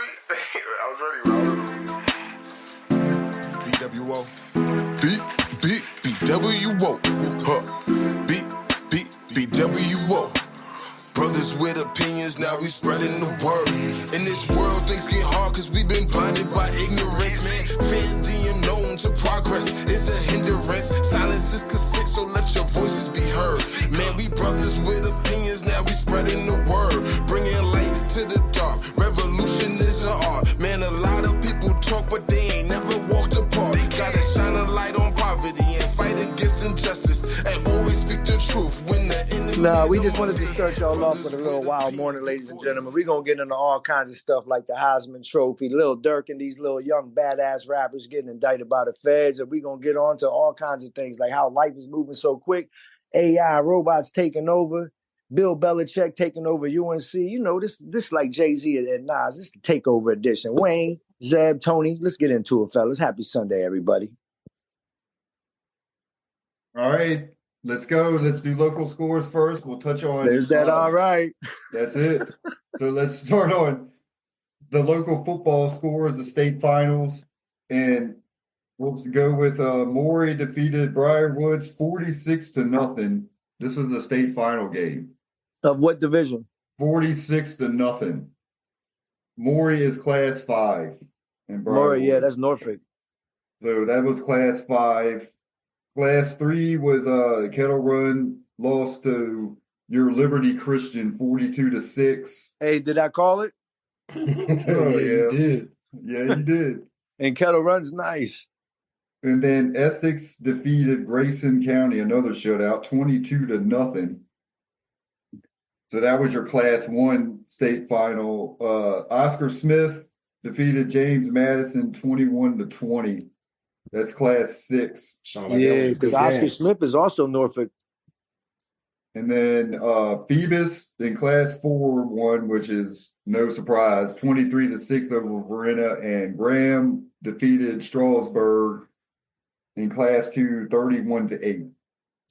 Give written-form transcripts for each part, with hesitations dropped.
I was ready. B.W.O. B.W.O. B.W.O. Brothers with opinions, now we spreading the word. In this world, things get hard cause we been blinded by ignorance, man. Fear the unknown to progress is a hindrance. Silence is consent, so let your voices be heard. Man, we brothers with opinions, now we spreading the word. Bringing light to the dark, revolution is an art. Man, a lot of people talk, but they ain't never walked apart. Gotta shine a light on poverty and fight against injustice. And always speak the truth when the enemy. Nah, we just wanted to start y'all off with a little wild morning, ladies and gentlemen. We're going to get into all kinds of stuff like the Heisman Trophy, Lil Durk and these little young badass rappers getting indicted by the feds. And we're going to get on to all kinds of things like how life is moving so quick, AI, robots taking over, Bill Belichick taking over UNC. You know, this like Jay-Z and Nas. This is the takeover edition. Wayne, Zeb, Tony, let's get into it, fellas. Happy Sunday, everybody. All right. Let's go. Let's do local scores first. We'll touch on. There's that. All right. That's it. So let's start on the local football scores, the state finals, and we'll go with Maury defeated Briarwoods 46-0. This was the state final game. Of what division? 46-0. Maury is Class 5. And Maury, yeah, that's Norfolk. So that was Class 5. Class 3 was Kettle Run lost to your Liberty Christian 42-6. Hey, did I call it? Oh, yeah, you did. Yeah, you did. And Kettle Run's nice. And then Essex defeated Grayson County, another shutout, 22-0. So that was your Class 1 state final. Oscar Smith defeated James Madison 21-20. That's Class 6. Yeah, because Oscar Smith is also Norfolk. And then Phoebus in Class 4 won, which is no surprise, 23-6 over Verena. And Graham defeated Strasburg in Class 2, 31-8.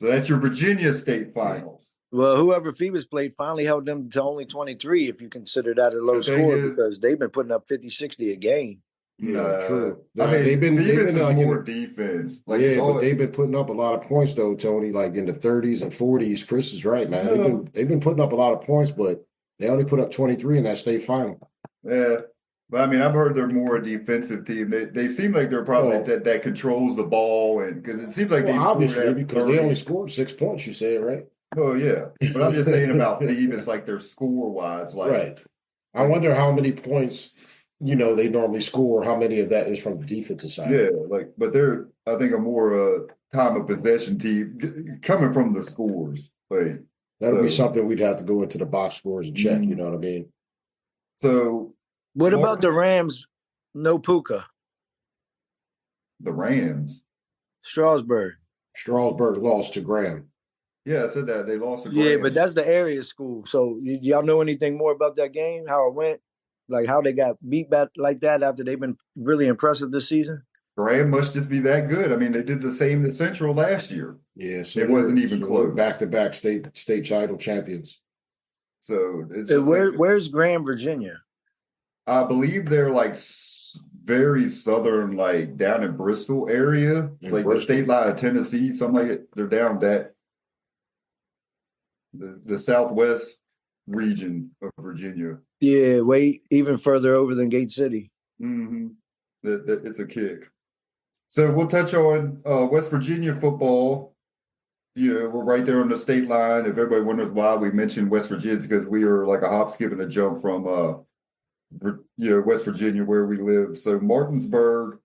So that's your Virginia state finals. Well, whoever Phoebus played finally held them to only 23, if you consider that a low score, because they've been putting up 50, 60 a game. Yeah, true. I mean, they've been like more defense. Like, yeah, but they've been putting up a lot of points though, Tony. Like in the 30s and 40s. Chris is right, man. Yeah. They've been putting up a lot of points, but they only put up 23 in that state final. Yeah, but I mean, I've heard they're more a defensive team. They seem like they're probably that controls the ball, and because it seems like obviously because they only scored 6 points. You said right? Oh yeah, but I'm just saying about Phoebus, like their score wise, like right. I wonder how many points. They normally score. How many of that is from the defensive side? Yeah, but they're, I think, a more time of possession team coming from the scores. That'll be something we'd have to go into the box scores and check. You know what I mean? So, what about the Rams? No Puka. The Rams. Strasburg lost to Graham. Yeah, I said that they lost to Graham. Yeah, but that's the area school. So, y'all know anything more about that game? How it went? Like how they got beat back like that after they've been really impressive this season? Graham must just be that good. I mean, they did the same to Central last year. Yeah, so it wasn't even close. Back-to-back state title champions. So it's where's Graham, Virginia? I believe they're like very southern, like down in Bristol area. It's like the state line of Tennessee, something like it. They're down that the southwest region of Virginia. Yeah, way even further over than Gate City. Mm-hmm. It's a kick. So we'll touch on West Virginia football. We're right there on the state line. If everybody wonders why we mentioned West Virginia, it's because we are like a hop, skip, and a jump from West Virginia where we live. So Martinsburg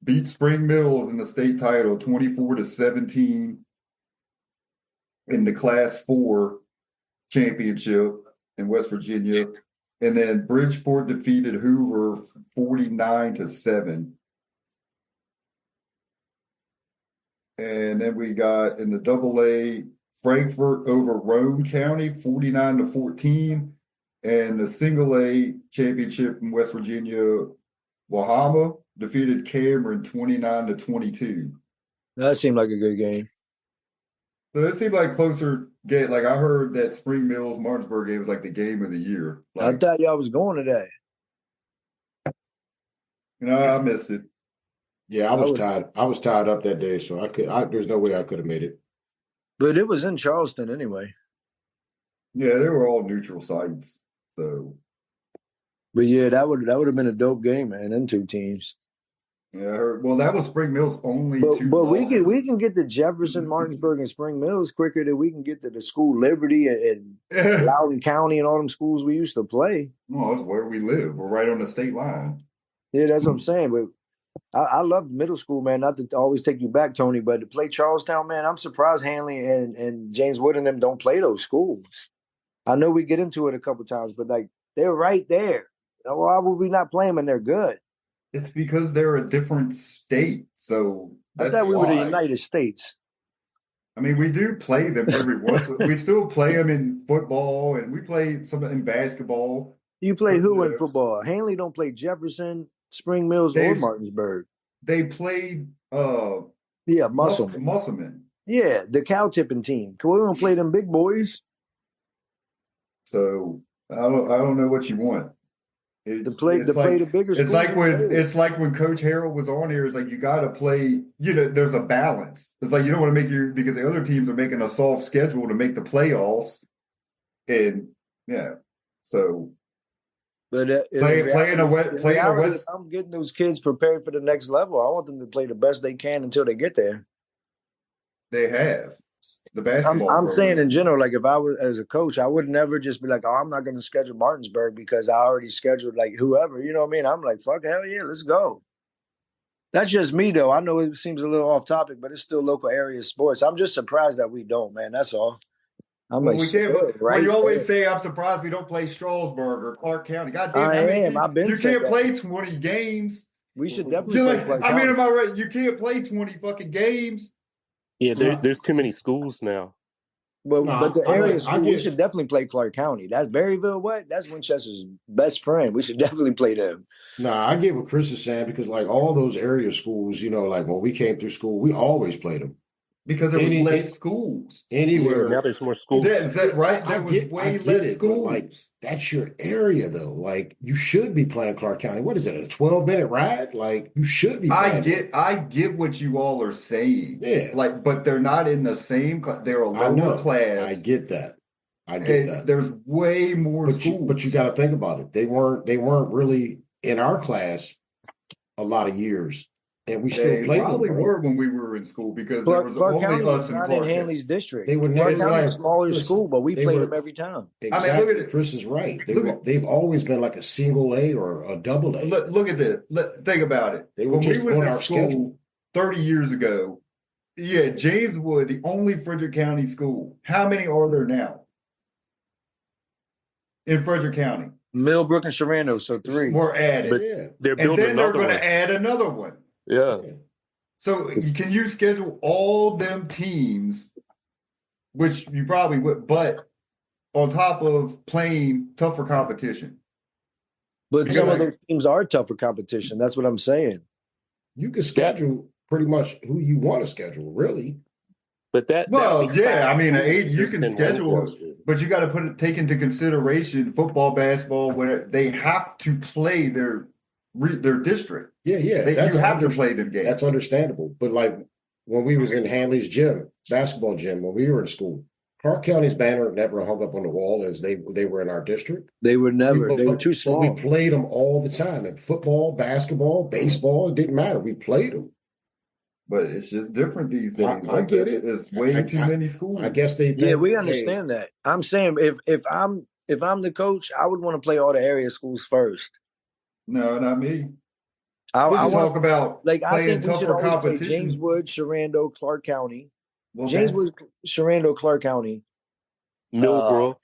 beat Spring Mills in the state title 24-17 in the Class 4 championship in West Virginia. And then Bridgeport defeated Hoover 49-7. And then we got in the AA Frankfort over Roane County 49-14. And the single A championship in West Virginia, Wahama defeated Cameron 29-22. That seemed like a good game. So it seemed like closer game. Like I heard that Spring Mills Martinsburg game was like the game of the year. I thought y'all was going to that. I missed it. Yeah, I was tied. I was tied up that day, so there's no way I could have made it. But it was in Charleston anyway. Yeah, they were all neutral sites. So But yeah, that would have been a dope game, man. Them two teams. yeah, well, that was Spring Mill's only But two but losses. we can get to Jefferson, Martinsburg, and Spring Mills quicker than we can get to the school Liberty and Loudoun County and all them schools we used to play. Well, that's where we live. We're right on the state line. Yeah, that's what I'm saying. But I love middle school, man. Not to always take you back, Tony, but to play Charlestown, man, I'm surprised Hanley and James Wood and them don't play those schools. I know we get into it a couple times, but like they're right there. Why would we not play them and they're good? It's because they're a different state. So I that's thought we were the why. United States. I mean, we do play them every once. We still play them in football, and we play some in basketball. You play who in football? Hanley don't play Jefferson, Spring Mills, or Martinsburg. They played Musselman. Yeah, the cow tipping team. We don't play them big boys. So I don't know what you want. To play the bigger schools. It's like when Coach Harrell was on here. It's like you got to play. There's a balance. It's like you don't want to make because the other teams are making a soft schedule to make the playoffs, and yeah, so. But playing a West. I'm getting those kids prepared for the next level. I want them to play the best they can until they get there. They have. The basketball. I'm saying in general, like if I was as a coach, I would never just be like, oh, I'm not going to schedule Martinsburg because I already scheduled like whoever. You know what I mean? I'm like, fuck, hell yeah, let's go. That's just me, though. I know it seems a little off topic, but it's still local area sports. I'm just surprised that we don't, man. That's all. We can't. Right, you always say I'm surprised we don't play Strasburg or Clark County. God damn, you can't play 20 games. We should definitely play Clark County. am I right? You can't play 20 fucking games. Yeah, there's too many schools now. But the area school, we should definitely play Clark County. That's Berryville. What? That's Winchester's best friend. We should definitely play them. Nah, I get what Chris is saying because like all those area schools, like when we came through school, we always played them. Because there was less schools. Anywhere. Now there's more schools. Is that right? There was way less schools. Like, that's your area, though. Like, you should be playing Clark County. What is it, a 12-minute ride? Like, you should be playing. I get what you all are saying. Yeah. Like, but they're not in the same class. They're a lower class. I get that. That. There's way more schools. But you got to think about it. They weren't really in our class a lot of years. And we still played. They probably were when we were in school because there was only us in Clark in Hanley's district. They were never a smaller school, but we played them every time. Exactly. I mean, look at it. Chris is right. They've always been like a single A or a double A. Look at this. Think about it. They were when we was in school schedule. 30 years ago, James Wood, the only Frederick County school. How many are there now in Frederick County? Millbrook and Sharando, so 3. We're added. But they're building and then they're going to add another one. Yeah. So can you schedule all them teams, which you probably would, but on top of playing tougher competition? But some of those teams are tougher competition. That's what I'm saying. You can schedule pretty much who you want to schedule, really. But I mean, you can schedule, but you got to take into consideration football, basketball, where they have to play their district. Yeah. You have to play them games. That's understandable. But like when we was in Hanley's basketball gym, when we were in school, Clark County's banner never hung up on the wall as they were in our district. They were never. They were too small. We played them all the time. In football, basketball, baseball, it didn't matter. We played them. But it's just different these days. I get it. It's way too many schools. I guess they. Yeah, we understand that. I'm saying if I'm the coach, I would want to play all the area schools first. No, not me. I talk about I think we should always competition. play James Wood, Sharando, Clark County. Well, James Wood, Sharando, Clark County. Millbrook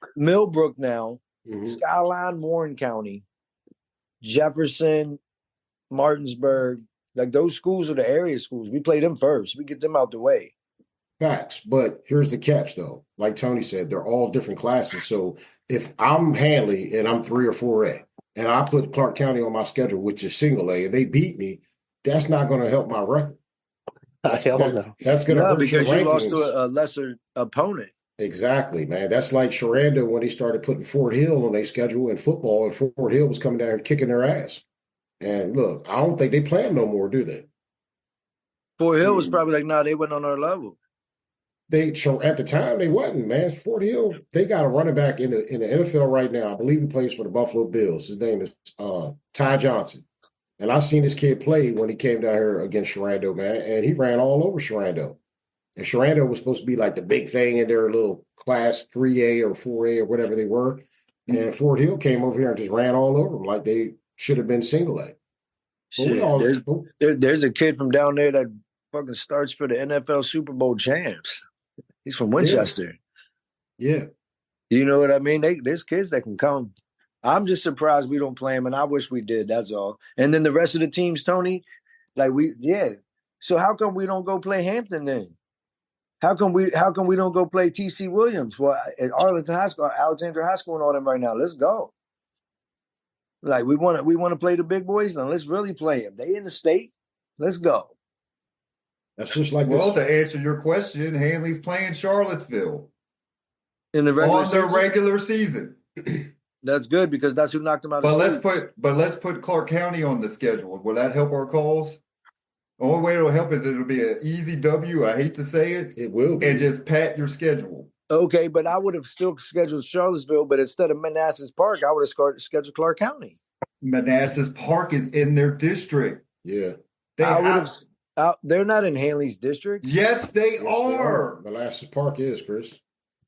now. Mm-hmm. Skyline, Warren County. Jefferson, Martinsburg. Like those schools are the area schools. We play them first. We get them out the way. Facts. But here's the catch, though. Like Tony said, they're all different classes. So if I'm Hanley and I'm 3 or 4A, and I put Clark County on my schedule, which is single A, and they beat me, that's not going to help my record. That's going to hurt because you lost to a lesser opponent. Exactly, man. That's like Sharando when they started putting Fort Hill on their schedule in football, and Fort Hill was coming down and kicking their ass. And look, I don't think they play them no more, do they? Fort Hill was probably like, nah, they went on our level. They so at the time they wasn't, man. Fort Hill, they got a running back in the NFL right now. I believe he plays for the Buffalo Bills. His name is Ty Johnson. And I seen this kid play when he came down here against Sharando, man, and he ran all over Sharando. And Sharando was supposed to be like the big thing in their little class 3A or 4A or whatever they were. And Fort Hill came over here and just ran all over them like they should have been single A. There's a kid from down there that fucking starts for the NFL Super Bowl champs. He's from Winchester. Yeah. You know what I mean? There's kids that can come. I'm just surprised we don't play them, and I wish we did. That's all. And then the rest of the teams, Tony, So how come we don't go play Hampton then? How come we don't go play TC Williams? Well, at Arlington High School, Alexandria High School, and all them right now. Let's go. Like we want to play the big boys, and let's really play them. They in the state. Let's go. That's just like to answer your question, Hanley's playing Charlottesville in the regular season. That's good because that's who knocked them out. Let's put Clark County on the schedule. Will that help our cause? The only way it'll help is it'll be an easy W. I hate to say it. It will be. And just pat your schedule. Okay, but I would have still scheduled Charlottesville, but instead of Manassas Park, I would have scheduled Clark County. Manassas Park is in their district. Yeah. They're not in Hanley's district. Yes, they are. Manassas Park is, Chris.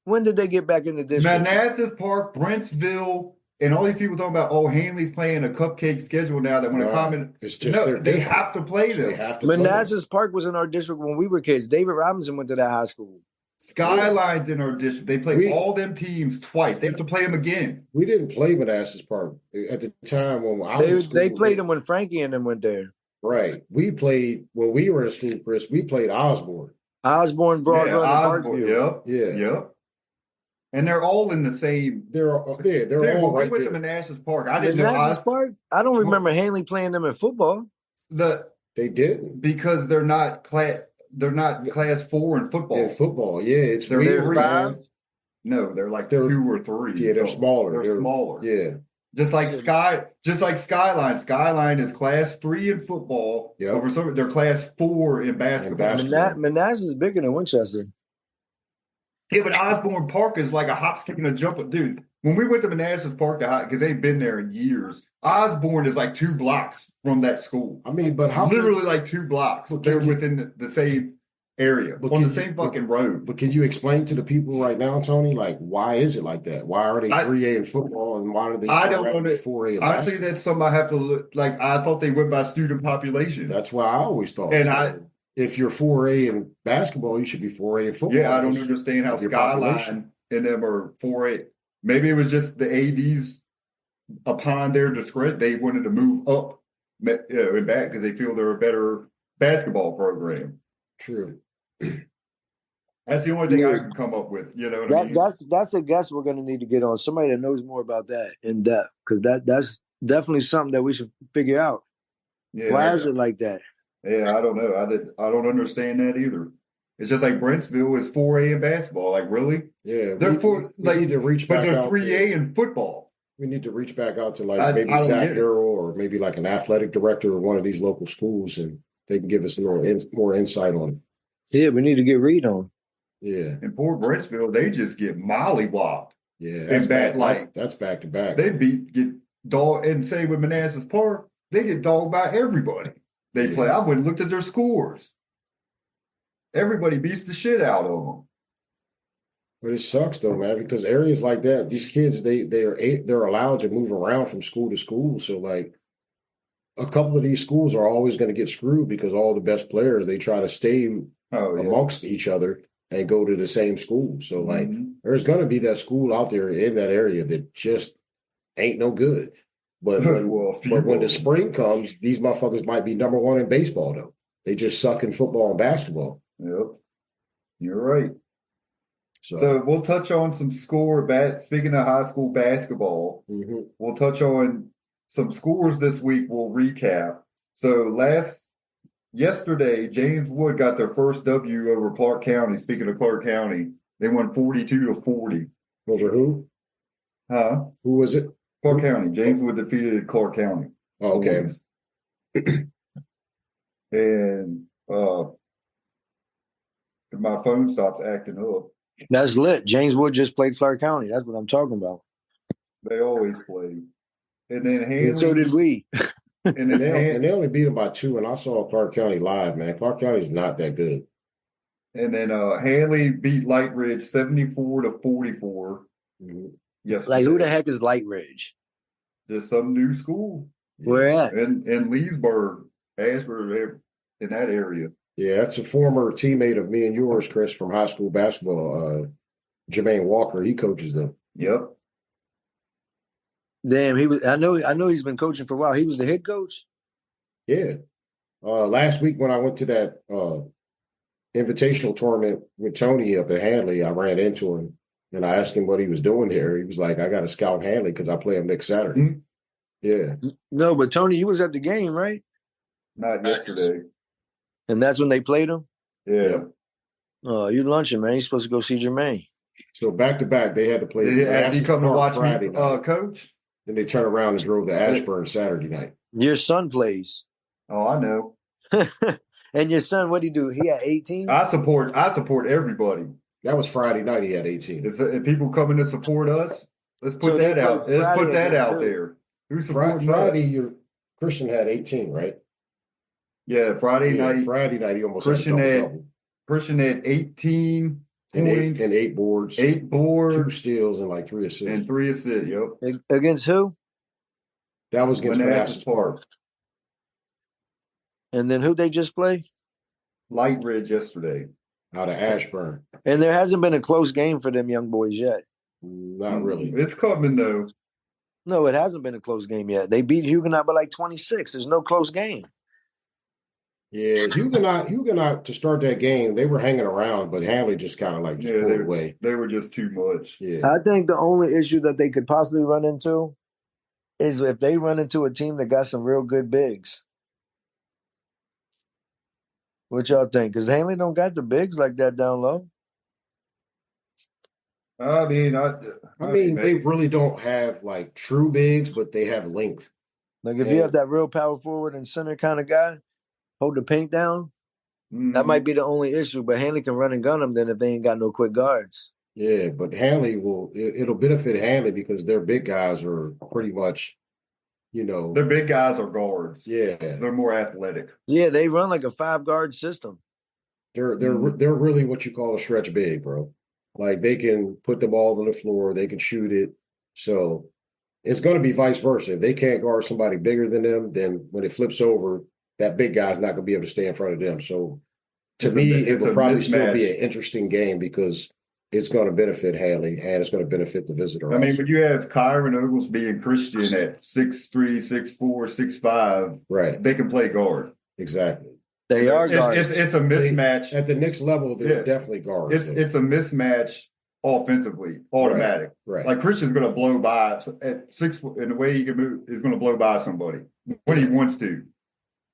When did they get back in the district? Manassas Park, Brentsville, and all these people talking about, Hanley's playing a cupcake schedule now. That when a comment, it's just they have to play them. They have to. Manassas Park was in our district when we were kids. David Robinson went to that high school. Skyline's in our district. They play all them teams twice. They have to play them again. We didn't play Manassas Park at the time when I was in school. They played them when Frankie and them went there. Right. We played when we were in school, Chris. We played Osborne. Broad Run, and Parkview. Yep. And they're all in the same. They're all right went there. to Manassas Park. I didn't Manassas Park. I don't remember Hanley playing them in football. They didn't because they're not class 4 in football. In football, yeah, it's they're 5. No, they're like 2 or 3. Yeah, they're smaller. They're smaller. Yeah. Just like Skyline. Skyline is class 3 in football. Yeah. They're class 4 in basketball. Manassas is bigger than Winchester. Yeah, but Osborne Park is like a hop, skip, and a jump. Dude, when we went to Manassas Park, because they've been there in years, Osborne is like 2 blocks from that school. I mean, but how literally like 2 blocks. They're within the same area, on the same fucking road. But can you explain to the people right now, Tony, like why is it like that? Why are they 3A in football and why are they 4A? Honestly, that's something I have to look. Like I thought they went by student population. That's what I always thought. And if you're 4A in basketball, you should be 4A in football. Yeah, I don't understand how Skyline and them are 4A. Maybe it was just the ADs upon their discretion. They wanted to move up and back because they feel they're a better basketball program. True. That's the only thing I can come up with. You know what I mean? That's a guess we're going to need to get on. Somebody that knows more about that in depth because that's definitely something that we should figure out. Yeah, why is it like that? Yeah, I don't know. I don't understand that either. It's just like Brentsville is 4A in basketball. Like, really? Yeah. They're we need to reach back out. But they're 3A in football. We need to reach back out to maybe Zach Harrell or maybe like an athletic director of one of these local schools, and they can give us a little more insight on it. Yeah, we need to get read on. Yeah. In Port Brentsville, they just get mollywopped. Yeah. That's that's back to back. They get dog, and say with Manassas Park, they get dogged by everybody. They play. I went and looked at their scores. Everybody beats the shit out of them. But it sucks though, man, because areas like that, these kids they're allowed to move around from school to school. So like a couple of these schools are always going to get screwed because all the best players they try to stay amongst each other and go to the same school. So like there's going to be that school out there in that area that just ain't no good. But when the spring comes, these motherfuckers might be number 1 in baseball, though. They just suck in football and basketball. Yep. You're right. So we'll touch on some speaking of high school basketball, we'll touch on some scores this week. We'll recap. So yesterday, James Wood got their first W over Clark County. Speaking of Clark County, they won 42-40. Over who? Huh? Who was it? Clark County. James Wood defeated Clark County. Oh, okay. And my phone stops acting up. That's lit. James Wood just played Clark County. That's what I'm talking about. They always play. And then Hanley. And so did we. And then And they only beat them by 2. And I saw Clark County live, man. Clark County's not that good. And then Hanley beat Light Ridge 74-44. Yesterday. Like, who the heck is Light Ridge? Just some new school. Where at? In Leesburg, Ashford, in that area. Yeah, that's a former teammate of me and yours, Chris, from high school basketball. Jermaine Walker, he coaches them. Yep. Damn, he was. I know he's been coaching for a while. He was the head coach. Yeah. Last week when I went to that invitational tournament with Tony up at Hanley, I ran into him and I asked him what he was doing here. He was like, "I got to scout Hanley because I play him next Saturday." Mm-hmm. Yeah. No, but Tony, you was at the game, right? Not yesterday. And that's when they played him? Yeah. Oh, you lunching, man. You're supposed to go see Jermaine. So back to back, they had to play. Did he come to watch Friday me, night. Coach? Then they turned around and drove to Ashburn Saturday night. Your son plays. Oh, I know. And your son, what did he do? He had 18? I support everybody. That was Friday night. He had 18. If people coming to support us, let's put that out. Let's put that out there. Who's supporting Friday, us? your Christian had 18, right? Yeah, Friday night. Friday night, he almost Christian had a had double. Christian had 18 points and 8 boards. 8 boards. 2 steals and like 3 assists. And 3 assists, yep. Against who? That was against Manassas Park. And then who they just play? Light Ridge yesterday. Out of Ashburn. And there hasn't been a close game for them young boys yet. Not really. It's coming, though. No, it hasn't been a close game yet. They beat Huguenot by like 26. There's no close game. Yeah, Huguenot to start that game, they were hanging around, but Hanley just kind of like pulled away. They were just too much. Yeah. I think the only issue that they could possibly run into is if they run into a team that got some real good bigs. What y'all think? Because Hanley don't got the bigs like that down low. I mean, they really don't have like true bigs, but they have length. Like if you have that real power forward and center kind of guy, hold the paint down, that might be the only issue. But Hanley can run and gun them then if they ain't got no quick guards. Yeah, but Hanley it'll benefit Hanley because their big guys are pretty much, their big guys are guards. Yeah. They're more athletic. Yeah, they run like a 5-guard system. They're really what you call a stretch big, bro. Like they can put the ball on the floor, they can shoot it. So it's going to be vice versa. If they can't guard somebody bigger than them, then when it flips over, that big guy's not going to be able to stay in front of them. So to me, it will probably still be an interesting game because it's going to benefit Hanley and it's going to benefit the visitor. I mean, when you have Kyron Oglesby and Christian at 6'3", 6'4", 6'5", right, they can play guard. Exactly. They are guards. It's a mismatch. At the next level, they're definitely guards. It's a mismatch offensively, automatic. Right. Like Christian's going to blow by at 6 foot, and the way he can move is going to blow by somebody when he wants to.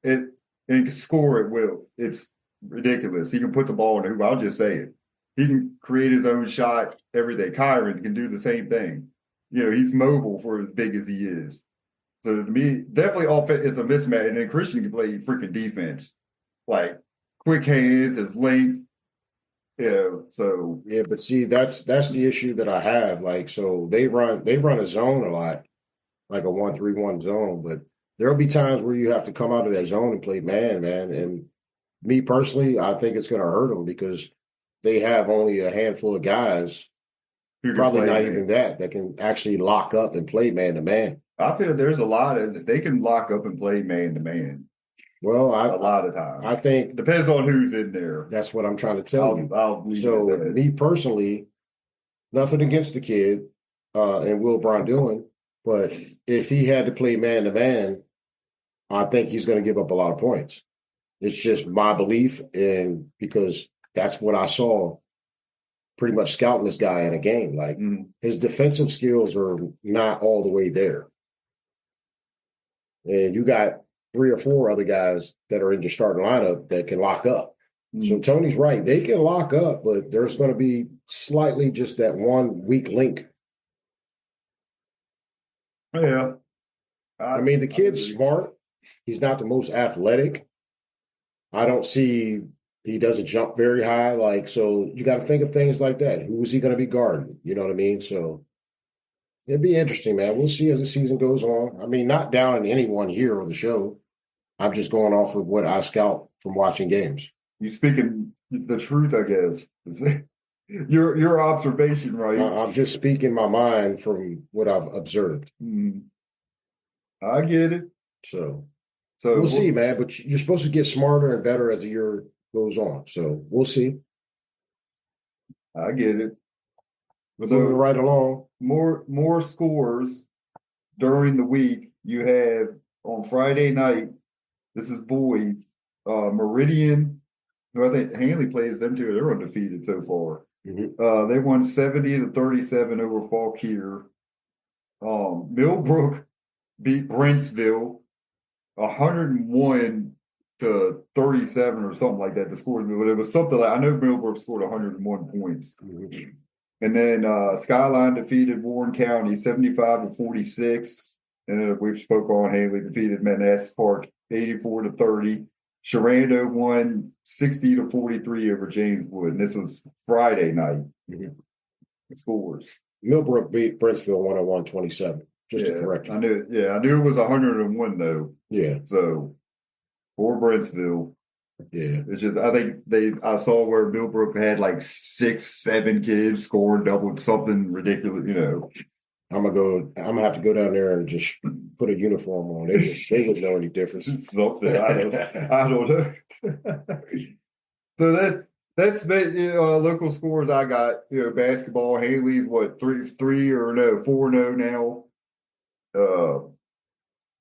And he can score at will. It's ridiculous. He can put the ball in the hoop. I'll just say it. He can create his own shot every day. Kyron can do the same thing. He's mobile for as big as he is. So to me, definitely offense. It's a mismatch, and then Christian can play freaking defense. Like quick hands, his length. Yeah. So but see, that's the issue that I have. Like, so they run a zone a lot, like a 1-3-1 zone. But there'll be times where you have to come out of that zone and play man. And me personally, I think it's going to hurt them because they have only a handful of guys, probably not even that can actually lock up and play man to man. I feel there's a lot of they can lock up and play man to man. Well, a lot of times. I think depends on who's in there. That's what I'm trying to tell you. So that. Me personally, nothing against the kid and Will Brondewin, but if he had to play man to man, I think he's going to give up a lot of points. It's just my belief, and because that's what I saw pretty much scouting this guy in a game. Like his defensive skills are not all the way there. And you got 3 or 4 other guys that are in your starting lineup that can lock up. So Tony's right. They can lock up, but there's going to be slightly just that one weak link. Yeah. I mean, the kid's smart. he's not the most athletic. I don't see he doesn't jump very high. Like, so you got to think of things like that. Who is he going to be guarding? You know what I mean? So it'd be interesting, man. We'll see as the season goes on. I mean, not down on anyone here on the show. I'm just going off of what I scout from watching games. You speaking the truth, I guess. Your observation, right? I'm just speaking my mind from what I've observed. I get it. So we'll see, man. But you're supposed to get smarter and better as the year goes on. So we'll see. I get it. We're moving right along. More scores during the week. You have on Friday night. This is boys. Meridian, who I think Hanley plays them too. They're undefeated so far. Mm-hmm. They won 70-37 over Fauquier. Millbrook beat Brentsville 101-37 or something like that. The score, but it was something like I know Millbrook scored 101 points. Mm-hmm. And then Skyline defeated Warren County 75-46. And we've spoke on Haley defeated Manassas Park 84-30. Sharando won 60-43 over Jameswood. And this was Friday night. Mm-hmm. The scores. Millbrook beat Brentsville 101-27. Just to correct you. I knew it was 101 though. Yeah. So for Brentsville. Yeah. It's just I think I saw where Millbrook had like 6-7 kids scoring double something ridiculous, you know. I'm gonna have to go down there and just put a uniform on. They would know any difference. Something I don't know. So that's local scores I got. Basketball. Haley's what 4-0 now.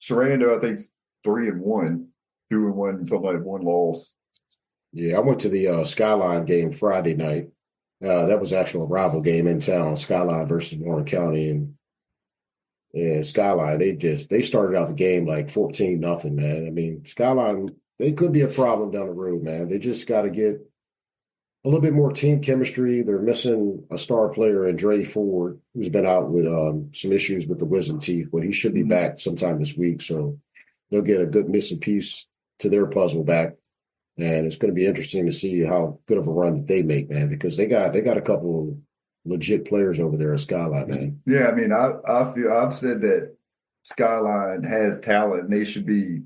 Sharando I think 3-1. 2-1, something like one loss. Yeah, I went to the Skyline game Friday night. That was actually a rival game in town, Skyline versus Warren County. And Skyline, they started out the game like 14-0, man. I mean, Skyline, they could be a problem down the road, man. They just got to get a little bit more team chemistry. They're missing a star player in Dre Ford, who's been out with some issues with the wisdom teeth, but he should be back sometime this week. So they'll get a good missing piece to their puzzle back. And it's going to be interesting to see how good of a run that they make, man, because they got a couple of legit players over there at Skyline, man. Yeah, I mean, I've said that Skyline has talent and they should be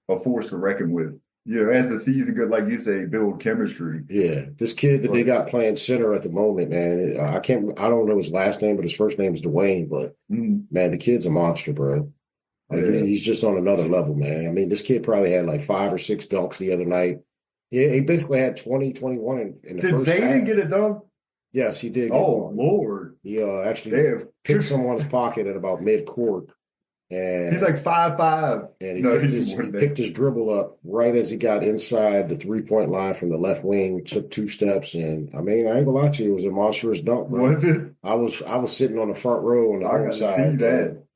a force to reckon with. As the season goes, like you say, build chemistry. Yeah, this kid that they got playing center at the moment, man. I don't know his last name, but his first name is Dwayne. But man, the kid's a monster, bro. Like, he's just on another level, man. I mean, this kid probably had like 5 or 6 dunks the other night. Yeah, he basically had 20, 21 in the first half. Did Zayden get a dunk? Yes, he did. Oh, Lord. He actually picked someone's pocket at about mid-court. And he's like 5'5". And he picked his dribble up right as he got inside the three-point line from the left wing, took 2 steps. And, I mean, I ain't gonna lie to you, it was a monstrous dunk, bro. Was it? I was sitting on the front row on the home side.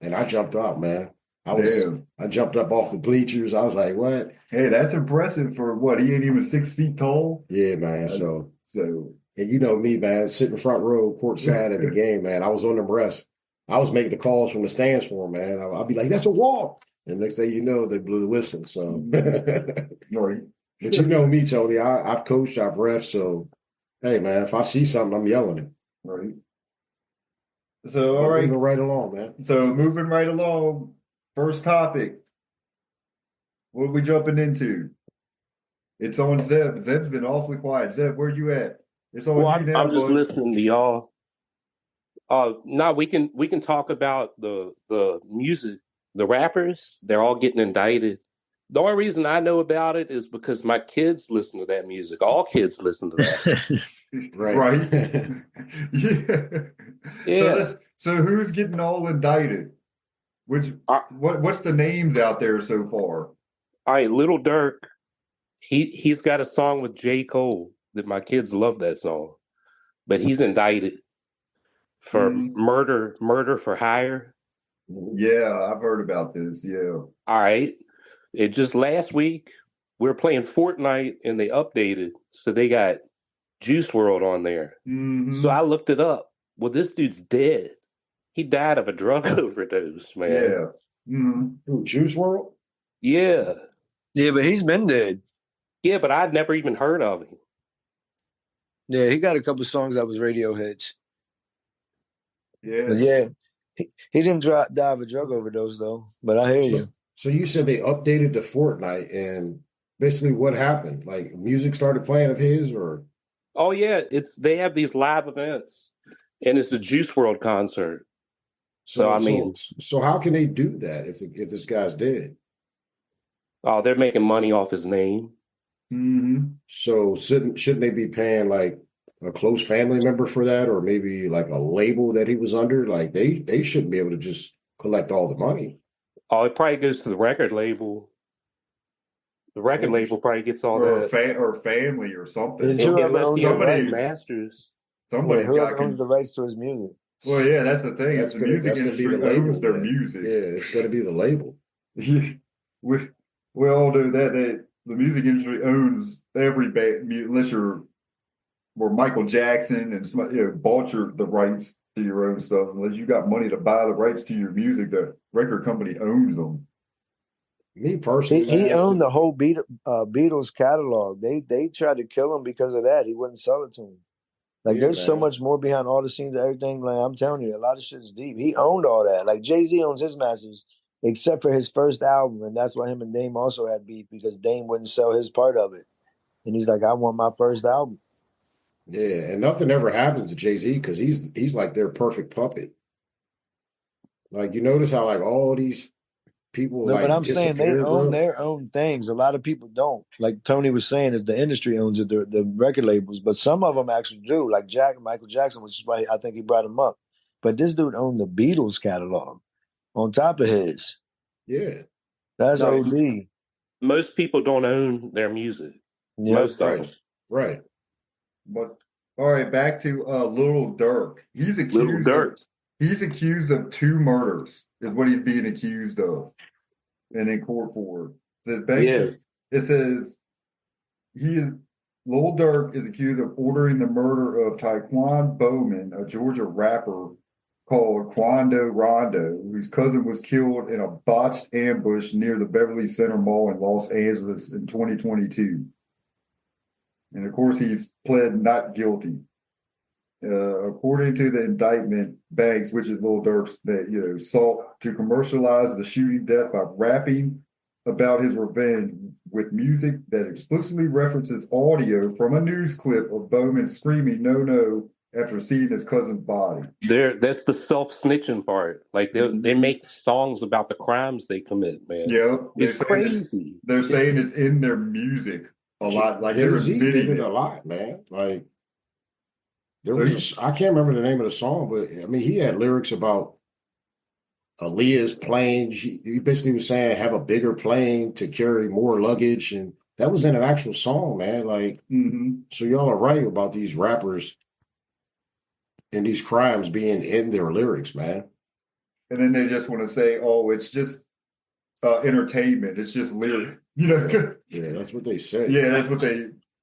And I jumped up, man. I jumped up off the bleachers. I was like, what? Hey, that's impressive for what? He ain't even 6 feet tall? Yeah, man. So and you know me, man, sitting front row, courtside at the game, man. I was on the breast. I was making the calls from the stands for him, man. I'll be like, that's a walk. And next thing you know, they blew the whistle. So, right. But you know me, Tony. I've coached, I've ref. So, hey, man, if I see something, I'm yelling it. Right. So, all right. Moving right along, man. So, moving right along. First topic. What are we jumping into? It's on Zeb. Zeb's been awfully quiet. Zeb, where you at? It's on you now, I'm just listening to y'all. No, we can talk about the music, the rappers. They're all getting indicted. The only reason I know about it is because my kids listen to that music. All kids listen to that. Right. Yeah. So who's getting all indicted? What's the names out there so far? All right, Lil Durk. He's got a song with J. Cole that my kids love that song, but he's indicted for murder for hire. Yeah, I've heard about this. Yeah. All right. It just last week we were playing Fortnite and they updated, so they got Juice World on there. So I looked it up. Well, this dude's dead. He died of a drug overdose, man. Yeah. Juice World? Yeah. Yeah, but he's been dead. Yeah, but I'd never even heard of him. Yeah, he got a couple songs that was radio hits. Yeah. But yeah, he didn't die of a drug overdose though. But I hear you. So you said they updated the Fortnite, and basically what happened? Like music started playing of his, or Oh yeah, they have these live events, and it's the Juice World concert. So I mean, so how can they do that if this guy's dead? oh, they're making money off his name. Mm-hmm. So shouldn't they be paying like a close family member for that, or maybe like a label that he was under? Like they shouldn't be able to just collect all the money. Oh, it probably goes to the record label. The record label probably gets all or that. or family or something. And whoever Unless owns he the owns rights. masters. Somebody's whoever got owns the rights to his music. Well, yeah, that's the thing. That's The gonna music be the industry label. owns their then. music. Yeah, it's gonna be the label. we all do that. The music industry owns every band, unless you're or Michael Jackson and somebody, bought the rights to your own stuff. Unless you got money to buy the rights to your music, the record company owns them. Me personally, he owned the whole Beatles catalog. They tried to kill him because of that. He wouldn't sell it to him. Like there's so much more behind all the scenes of everything. Like I'm telling you, a lot of shit's deep. He owned all that. Like Jay-Z owns his masters, except for his first album, and that's why him and Dame also had beef because Dame wouldn't sell his part of it, and he's like, I want my first album. Yeah, and nothing ever happens to Jay-Z because he's like their perfect puppet. Like you notice how like all these people No, like but I'm saying they disappear, own bro. their own things. A lot of people don't. Like Tony was saying, is the industry owns it, the record labels, but some of them actually do. Like Michael Jackson, which is why I think he brought him up. But this dude owned the Beatles catalog on top of his. Yeah, That's No, OD. most people don't own their music. Yep. Most of them. right. But all right, back to Lil Durk. He's Lil Durk. He's accused of 2 murders, is what he's being accused of, and in court for. It says Lil Durk is accused of ordering the murder of Tyquan Bowman, a Georgia rapper called Quando Rondo, whose cousin was killed in a botched ambush near the Beverly Center Mall in Los Angeles in 2022. And of course, he's pled not guilty. According to the indictment, Banks, which is Lil Durk's, that sought to commercialize the shooting death by rapping about his revenge with music that explicitly references audio from a news clip of Bowman screaming "No, no" after seeing his cousin's body. That's the self-snitching part. Like they make songs about the crimes they commit, man. Yeah, It's crazy. They're saying it's in their music a lot. Like they're Jay-Z admitting did it a lot, man. Like I can't remember the name of the song, but I mean he had lyrics about Aaliyah's plane. He basically was saying have a bigger plane to carry more luggage, and that was in an actual song, man. Like, so y'all are right about these rappers and these crimes being in their lyrics, man. And then they just want to say, "Oh, it's just entertainment. It's just lyric." Yeah, that's what they say. Yeah, that's what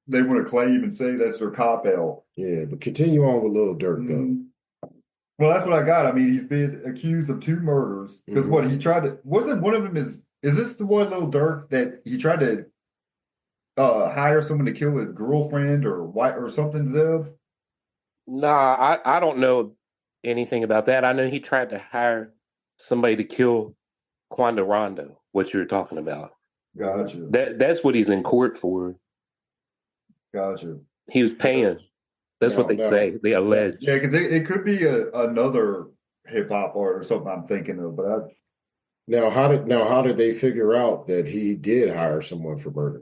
they want to claim and say that's their cop-out. Yeah, but continue on with Lil Durk, though. Well, that's what I got. I mean, he's been accused of 2 murders because what he tried to wasn't one of them is this the one Lil Durk that he tried to hire someone to kill his girlfriend or wife or something, Zev? Nah, I don't know anything about that. I know he tried to hire somebody to kill Quando Rondo, what you were talking about. Gotcha. That's what he's in court for. Gotcha. He was paying. That's what they say. They allege. Yeah, because it could be another hip hop art or something I'm thinking of. But how did they figure out that he did hire someone for murder?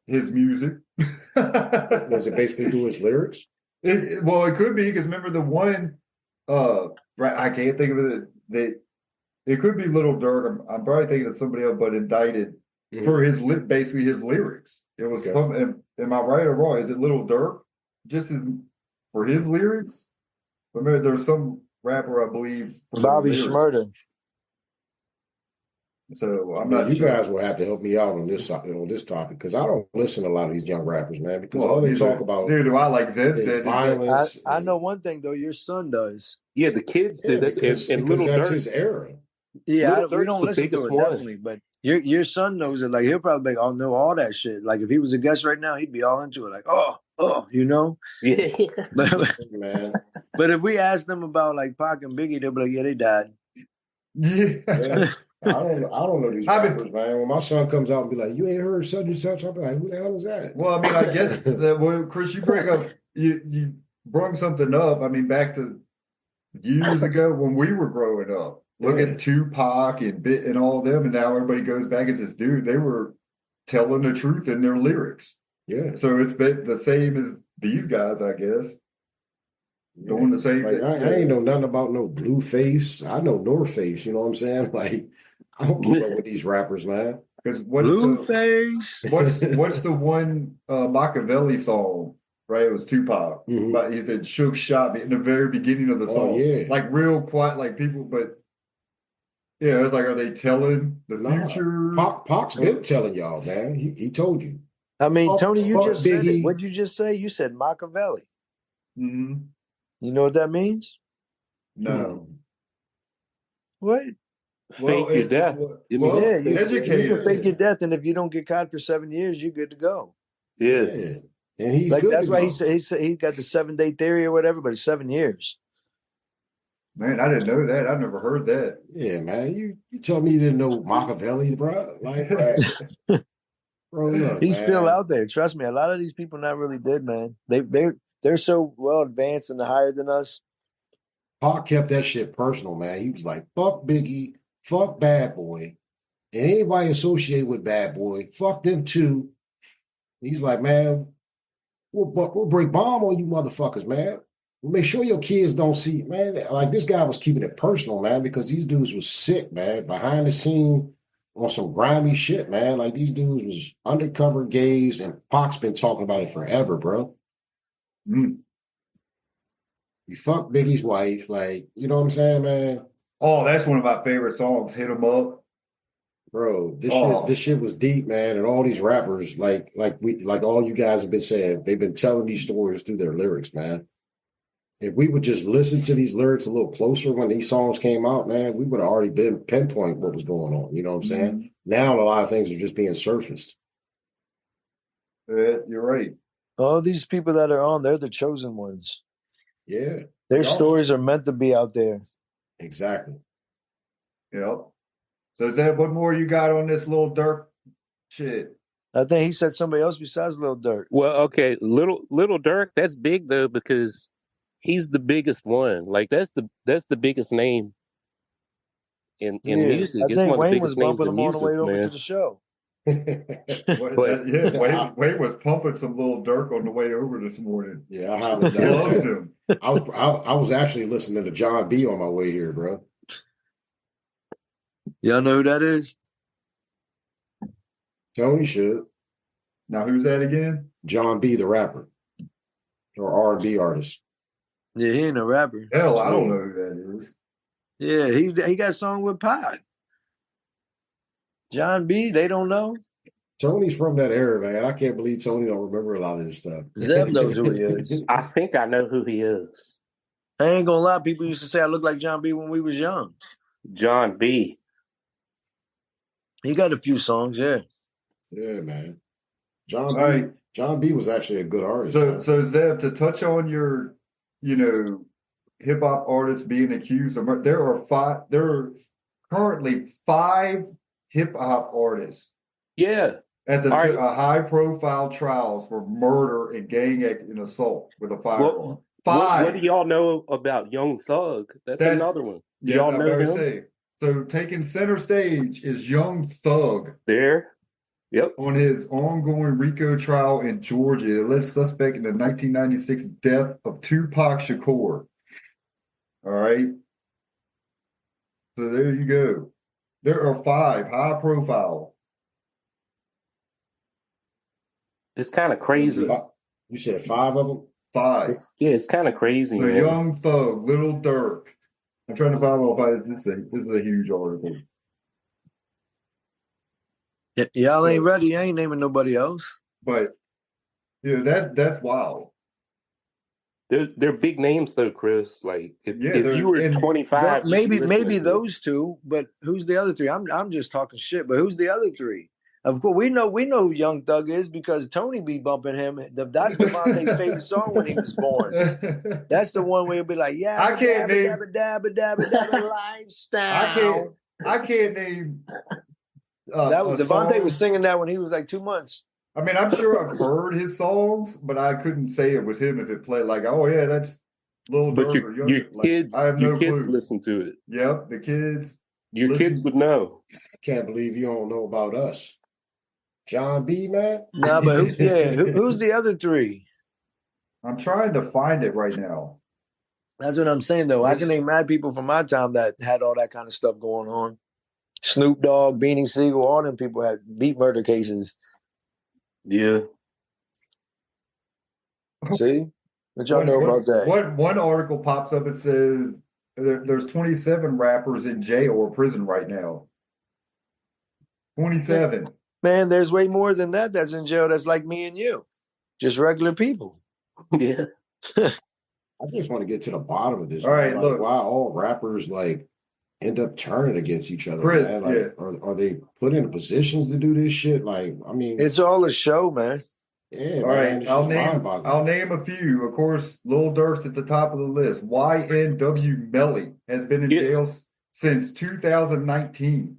His music. Was it basically through his lyrics? Well, it could be because remember the one. Right, I can't think of it. It could be Lil Durk. I'm probably thinking of somebody else, but indicted for basically his lyrics. It was am I right or wrong? Is it Lil Durk for his lyrics? Remember, there's some rapper I believe Bobby Shmurda. So I'm not. You guys will have to help me out on this topic because I don't listen to a lot of these young rappers, man. Because all they talk about, dude, do I like Zeb said violence. I know one thing though. Your son does. Yeah, the kids did this, and Lil that's Durk. his era. Yeah, Lil we Durk's don't the listen to biggest it one. definitely, but your son knows it. Like he'll probably be like, "I'll know all that shit." Like if he was a guest right now, he'd be all into it. Like, oh, you know. Yeah. But Man. but if we ask them about like Pac and Biggie, they'll be like, "Yeah, they died." Yeah. Yeah. I don't know these I mean- rappers, man. When my son comes out and be like, "You ain't heard such and such," I'll be like, "Who the hell is that?" Well, I mean, I guess that well, Chris, you brought something up. I mean, back to years ago when we were growing up. Look Yeah. at Tupac and Bit and all them, and now everybody goes back and says, "Dude, they were telling the truth in their lyrics." Yeah. So it's been the same as these guys, I guess, doing the same Like thing. I ain't know nothing about no Blueface. I know North Face. You know what I'm saying? Like I don't keep up with these rappers, man. Because Blueface. what's the one Machiavelli song? Right, it was Tupac, Mhm. but he said "Shook shot me" in the very beginning of the Oh, song, yeah. like real quiet, like people. But yeah, it's like, are they telling the Nah, future? Pac's been telling y'all, man. He told you. I mean, Fuck- Tony, you fuck just said it. Biggie. What'd you just say? You said Machiavelli. Mm-hmm. You know what that means? No. What? Fake your death. You mean- Yeah, you educated. can fake your death, and if you don't get caught for 7 years, you're good to go. Yeah. Yeah. And he's Like good that's to why go. he said he got the 7-day theory or whatever, but it's 7 years. Man, I didn't know that. I've never heard that. Yeah, man. You tell me you didn't know Machiavelli, bro? Like, bro, look, He's man. still out there. Trust me. A lot of these people not really dead, man. They're so well advanced and higher than us. Pac kept that shit personal, man. He was like, "Fuck Biggie, fuck Bad Boy, and anybody associated with Bad Boy, fuck them too." He's like, "Man, we'll bring bomb on you motherfuckers, man. We'll make sure your kids don't see, man." Like this guy was keeping it personal, man, because these dudes was sick, man, behind the scene on some grimy shit, man. Like these dudes was undercover gays, and Pac's been talking about it forever, bro. Mm. He fucked Biggie's wife, like, you know what I'm saying, man? Oh, that's one of my favorite songs. Hit 'em up. Bro, Oh. this shit was deep, man. And all these rappers, like all you guys have been saying, they've been telling these stories through their lyrics, man. If we would just listen to these lyrics a little closer when these songs came out, man, we would have already been pinpoint what was going on. You know what I'm saying? Mhm. Now a lot of things are just being surfaced. Yeah, you're right. All these people that are on, they're the chosen ones. Yeah, Their they are. stories are meant to be out there. Exactly. Yep. So is that what more you got on this Lil Durk shit? I think he said somebody else besides Lil Durk. Well, okay, little Durk, that's big though because he's the biggest one. Like that's the biggest name in music. I It's think one of the Wayne was biggest names bumping in him on the way music, over to man. the show. But Wayne was pumping some Lil Durk on the way over this morning. Yeah, I hollered He down. loves him. I was actually listening to John B on my way here, bro. Y'all know who that is? Tony should. Now who's that again? John B, the rapper or R&B artist. Yeah, he ain't a rapper. Hell, I don't know who that is. Yeah, he got a song with Pod. John B, they don't know. Tony's from that era, man. I can't believe Tony don't remember a lot of this stuff. Zeb knows who he is. I think I know who he is. I ain't gonna lie, people used to say I look like John B when we was young. John B. He got a few songs, yeah. Yeah, man. All right. John B was actually a good artist. So Zeb, to touch on your, hip hop artists being accused of murder, there are currently 5 hip hop artists Yeah. at the All right. high profile trials for murder and gang and assault with a firearm. What do y'all know about Young Thug? That's another one. Do y'all know him? So taking center stage is Young Thug. There. Yep. On his ongoing RICO trial in Georgia, alleged suspect in the 1996 death of Tupac Shakur. All right. So there you go. There are 5 high profile. It's kind of crazy. You said 5 of them? 5. It's kind of crazy, The man. Young Thug, Lil Durk. I'm trying to find out if this is a huge article. Y'all ain't ready. I ain't naming nobody else. But that's wild. They're big names though, Chris. Like if you were and 25, you'd be Maybe listening to it. those two, but who's the other three? I'm just talking shit, but who's the other three? Of course, we know who Young Thug is because Tony be bumping him. That's Devontae's favorite song when he was born. That's the one where he'll be like, yeah, I can't name lifestyle. I can't name That was Devontae song. was singing that when he was like 2 months. I mean, I'm sure I've heard his songs, but I couldn't say it was him if it played like, oh yeah, that's Lil But Durk or Young. your kids, I have your no kids clue. listen to it. Yep, the kids. Your kids would know. I can't believe you don't know about us. John B, man. Nah, but who's the other three? I'm trying to find it right now. That's what I'm saying, though. I can name mad people from my time that had all that kind of stuff going on. Snoop Dogg, Beanie Siegel, all them people had beat murder cases. Yeah. See? What y'all know about that? One article pops up, it says there's 27 rappers in jail or prison right now. 27. Man, there's way more than that that's in jail that's like me and you. Just regular people. Yeah. I just want to get to the bottom of this. All right, like, look. why all rappers like end up turning against each other, Chris, man? Like, are they put in positions to do this shit? Like, I mean, It's all a show, man. yeah, All man. right, It's just mind-boggling. I'll name a few. Of course, Lil Durk's at the top of the list. YNW Melly has been in jail since 2019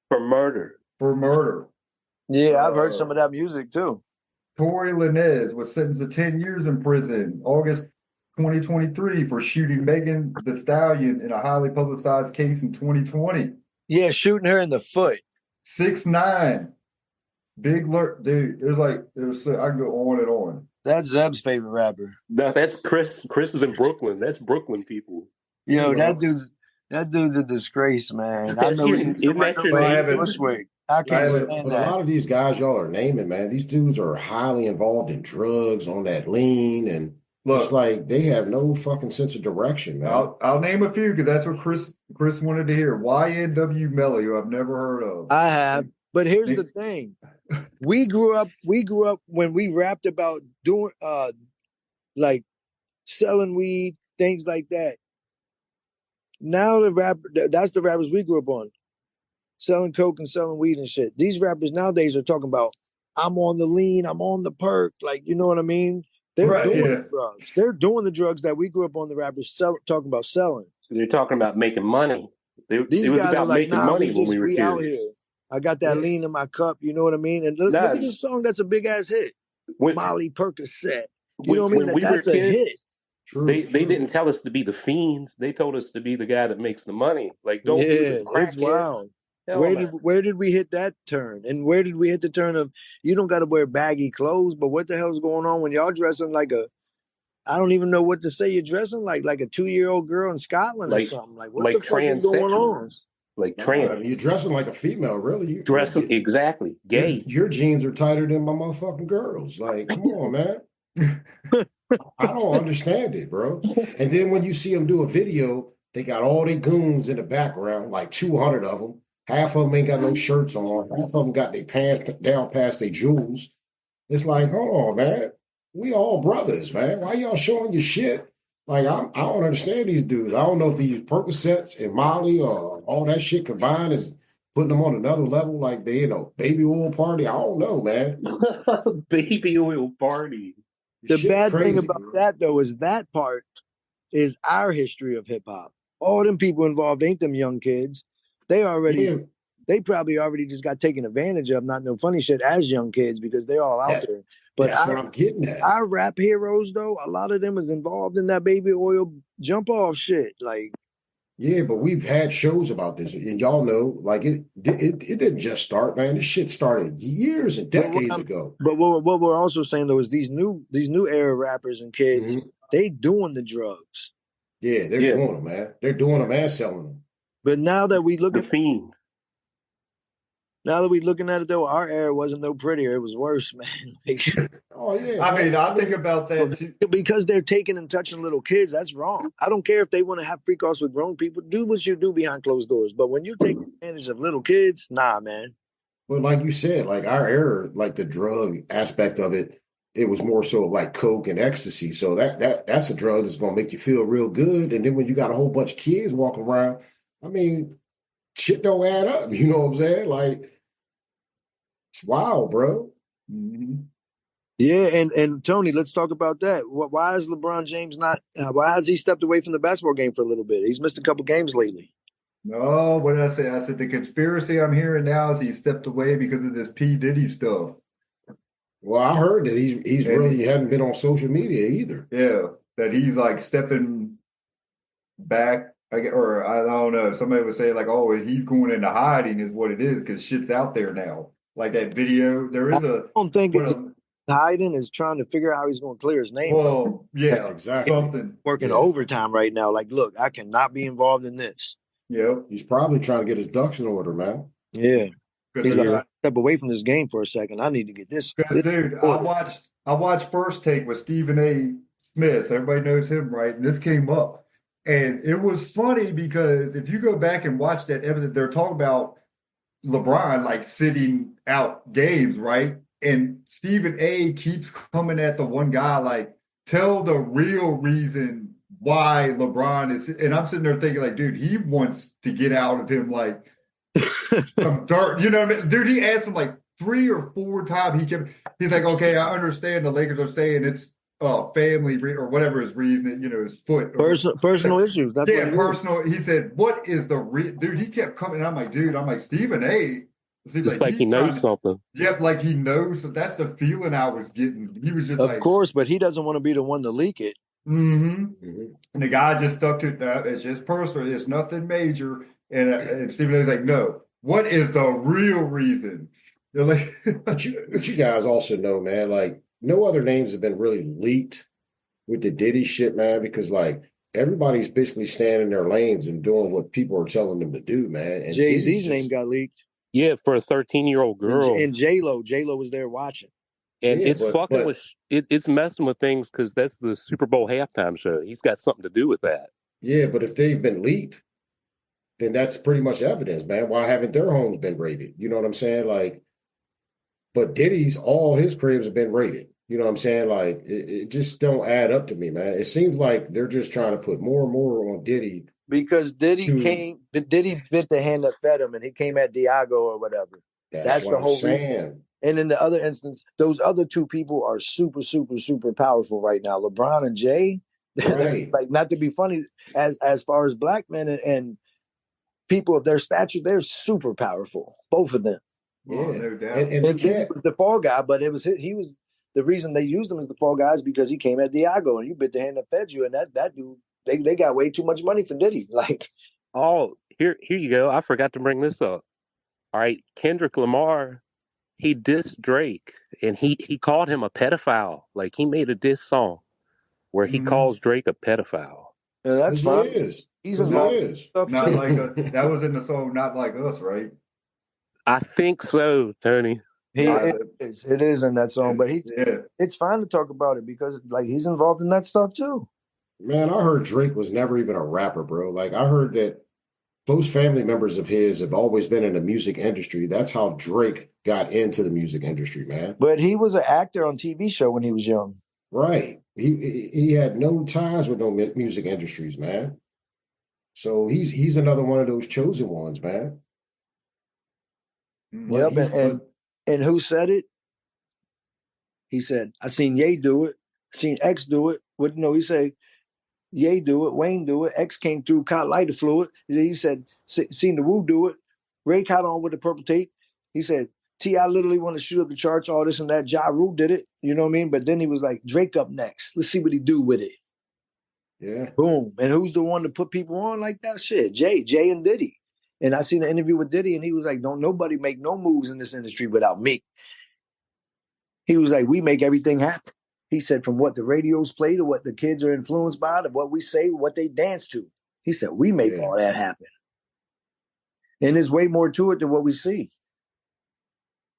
For murder. Yeah, I've heard some of that music too. Tory Lanez was sentenced to 10 years in prison, August 2023, for shooting Megan Thee Stallion in a highly publicized case in 2020. Yeah, shooting her in the foot. 6ix9ine. Big Lurk, dude. I can go on and on. That's Zeb's favorite rapper. No, that's Chris. Chris is in Brooklyn. That's Brooklyn people. Yo, that dude's a disgrace, man. I know Isn't that your name? Bushwick. I can't stand But that. a lot of these guys y'all are naming, man, these dudes are highly involved in drugs, on that lean, and it's like they have no fucking sense of direction, man. I'll name a few because that's what Chris wanted to hear. YNW Melly, who I've never heard of. I have, but here's the thing: we grew up when we rapped about doing like selling weed, things like that. Now that's the rappers we grew up on, selling coke and selling weed and shit. These rappers nowadays are talking about, I'm on the lean, I'm on the perk, like, you know what I mean? They're doing the drugs. They're doing the drugs that we grew up on. The rappers talking about selling. So they're talking about making money. These guys are like, nah, money when we were kids. out here. I got that lean in my cup. You know what I mean? And look at this song. That's a big ass hit. Molly Percocet. You know what I mean? That's a hit. True, they didn't tell us to be the fiends. They told us to be the guy that makes the money. Like, don't do the crack. It's wild. Where did we hit that turn? And where did we hit the turn of, you don't got to wear baggy clothes, but what the hell's going on when y'all dressing like I don't even know what to say. You're dressing like a 2-year-old girl in Scotland or something. Like, what the fuck is going on? Like trans. I mean, you're dressing like a female, really. You're dressing exactly. Gay. Your jeans are tighter than my motherfucking girls. Like, come on, man. I don't understand it, bro. And then when you see them do a video, they got all their goons in the background, like 200 of them. Half of them ain't got no shirts on. Half of them got their pants down past their jewels. It's like, hold on, man. We all brothers, man. Why y'all showing your shit? Like, I don't understand these dudes. I don't know if these Percocets and Molly or all that shit combined is putting them on another level, like they in a baby oil party. I don't know, man. Baby oil party. The bad thing about that, though, is that part is our history of hip hop. All them people involved ain't them young kids. They probably already just got taken advantage of, not no funny shit, as young kids because they all out there. But that's what I'm getting at. Our rap heroes, though, a lot of them is involved in that baby oil jump off shit. Like, yeah, but we've had shows about this, and y'all know, like it didn't just start, man. This shit started years and decades ago. But what we're also saying though is these new era rappers and kids, they doing the drugs. Yeah, they're doing them, man. They're doing them and selling them. But now that we look at fiend. Now that we looking at it though, our era wasn't no prettier. It was worse, man. Oh yeah. I mean, I think about that too. Because they're taking and touching little kids. That's wrong. I don't care if they want to have freak offs with grown people. Do what you do behind closed doors. But when you take advantage of little kids, nah, man. But like you said, like our era, like the drug aspect of it, it was more so like coke and ecstasy. So that's a drug that's gonna make you feel real good. And then when you got a whole bunch of kids walking around, I mean, shit don't add up. You know what I'm saying? Like, it's wild, bro. Mhm. Yeah, and Tony, let's talk about that. Why is LeBron James not? Why has he stepped away from the basketball game for a little bit? He's missed a couple games lately. No, what did I say? I said the conspiracy I'm hearing now is he stepped away because of this P. Diddy stuff. Well, I heard that he's And really hadn't been on social media either. yeah, that he's like stepping back, or I don't know. Somebody was saying like, oh, he's going into hiding is what it is because shit's out there now. Like that video, there I is a don't think what it's a hiding is trying to figure out how he's going to clear his name. well, yeah, Exactly. something. Working Yeah. overtime right now. Like, look, I cannot be involved in this. Yep. He's probably trying to get his ducks in order, man. Yeah, he's like, Because step away from this game for a second. I need to get this. dude, I watched First Take with Stephen A. Smith. Everybody knows him, right? And this came up. And it was funny because if you go back and watch that episode, they're talking about LeBron like sitting out games, right? And Stephen A keeps coming at the one guy like, tell the real reason why LeBron is. And I'm sitting there thinking like, dude, he wants to get out of him like some dirt. You know what I mean? Dude, he asked him like 3 or 4 times. He's like, okay, I understand the Lakers are saying it's family or whatever his reason, his foot. Personal issues. That's Yeah, what personal. He said, "What is the dude?" He kept coming. And I'm like, "Dude," I'm like, "Stephen A." It's like he knows something. Yep, like he knows. So that's the feeling I was getting. He was just Of course, but he doesn't want to be the one to leak it. Mm-hmm. And the guy just stuck to that. It's just personal. It's nothing major. And Stephen A's like, "No. What is the real reason?" They're like, but you guys also know, man, like no other names have been really leaked with the Diddy shit, man, because like everybody's basically staying in their lanes and doing what people are telling them to do, man. And Jay-Z's name got leaked. Yeah, for a 13-year-old girl. And J-Lo was there watching. And it's it's messing with things because that's the Super Bowl halftime show. He's got something to do with that. Yeah, but if they've been leaked, then that's pretty much evidence, man. Why haven't their homes been raided? You know what I'm saying? Like, but Diddy's, all his cribs have been raided. You know what I'm saying? Like, it just don't add up to me, man. It seems like they're just trying to put more and more on Diddy. Because Diddy bit the hand that fed him, and he came at Diago or whatever. That's what the whole I'm saying. reason. And in the other instance, those other two people are super, super, super powerful right now. LeBron and Jay, Right. like, not to be funny, as far as black men and people of their stature, they're super powerful, both of them. Yeah, no doubt. And Diddy was the fall guy, but he was the reason they used him as the fall guy is because he came at Diago, and you bit the hand that fed you, and that dude. They got way too much money for Diddy. Like, oh, here you go. I forgot to bring this up. All right, Kendrick Lamar, he dissed Drake, and he called him a pedophile. Like, he made a diss song where he calls Drake a pedophile. Yeah, that's fine. He is. He's involved. Not like that was in the song, Not Like Us, right? I think so, Tony. It is in that song, but it's fine to talk about it because like he's involved in that stuff too. Man, I heard Drake was never even a rapper, bro. Like, I heard that close family members of his have always been in the music industry. That's how Drake got into the music industry, man. But he was an actor on TV show when he was young. Right. He had no ties with no music industries, man. So he's another one of those chosen ones, man. Yep, and who said it? He said, "I seen Ye do it, seen X do it." What he said? Ye do it, Wayne do it. X came through, caught lighter fluid. He said, "Seen the Woo do it." Ray caught on with the purple tape. He said, "T.I. literally want to shoot up the charts, all this and that." Ja Rule did it, you know what I mean? But then he was like, "Drake up next. Let's see what he do with it." Yeah. Boom. And who's the one to put people on like that? Shit, Jay and Diddy. And I seen an interview with Diddy, and he was like, "Don't nobody make no moves in this industry without me." He was like, "We make everything happen." He said, "From what the radios play to what the kids are influenced by, to what we say, what they dance to." He said, "We make all that happen." And there's way more to it than what we see.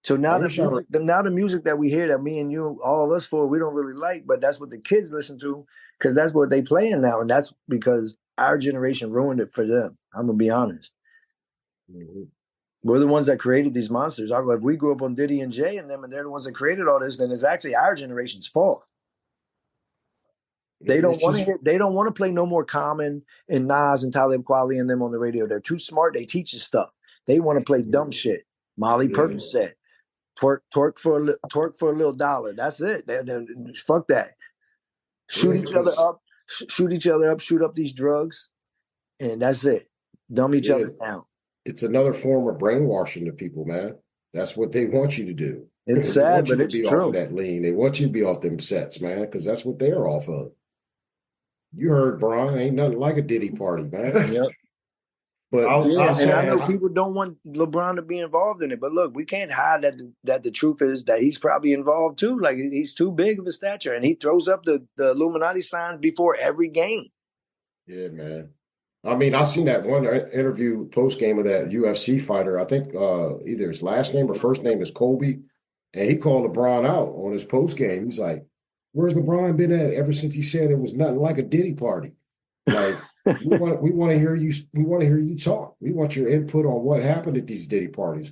So now the music that we hear, that me and you, all of us for, we don't really like, but that's what the kids listen to because that's what they playing now. And that's because our generation ruined it for them. I'm going to be honest. Mm-hmm. We're the ones that created these monsters. If we grew up on Diddy and Jay and them, and they're the ones that created all this, then it's actually our generation's fault. They don't want to hear. They don't want to play no more Common and Nas and Talib Kweli and them on the radio. They're too smart. They teach us stuff. They want to play dumb shit. Molly Percocet, twerk for a little dollar. That's it. Fuck that. Shoot each other up. Shoot up these drugs, and that's it. Dumb each other down. It's another form of brainwashing to people, man. That's what they want you to do. It's sad, but it's true. Off of that lean. They want you to be off them sets, man, because that's what they're off of. You heard Brian, ain't nothing like a Diddy party, man. Yep. But I know people don't want LeBron to be involved in it. But look, we can't hide that the truth is that he's probably involved too. Like he's too big of a stature, and he throws up the Illuminati signs before every game. Yeah, man. I mean, I seen that one interview post game of that UFC fighter. I think either his last name or first name is Colby, and he called LeBron out on his post game. He's like, "Where's LeBron been at ever since he said it was nothing like a Diddy party?" Like we want to hear you. We want to hear you talk. We want your input on what happened at these Diddy parties.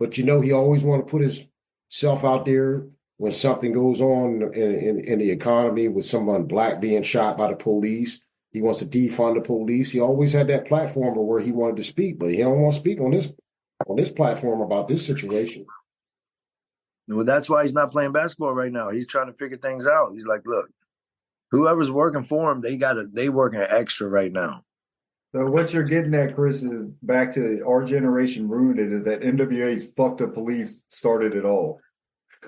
But he always want to put himself out there when something goes on in the economy with someone black being shot by the police. He wants to defund the police. He always had that platform where he wanted to speak, but he don't want to speak on this platform about this situation. Well, that's why he's not playing basketball right now. He's trying to figure things out. He's like, look, whoever's working for him, they working extra right now. So what you're getting at, Chris, is back to our generation ruined it, is that NWA's Fuck the Police started it all.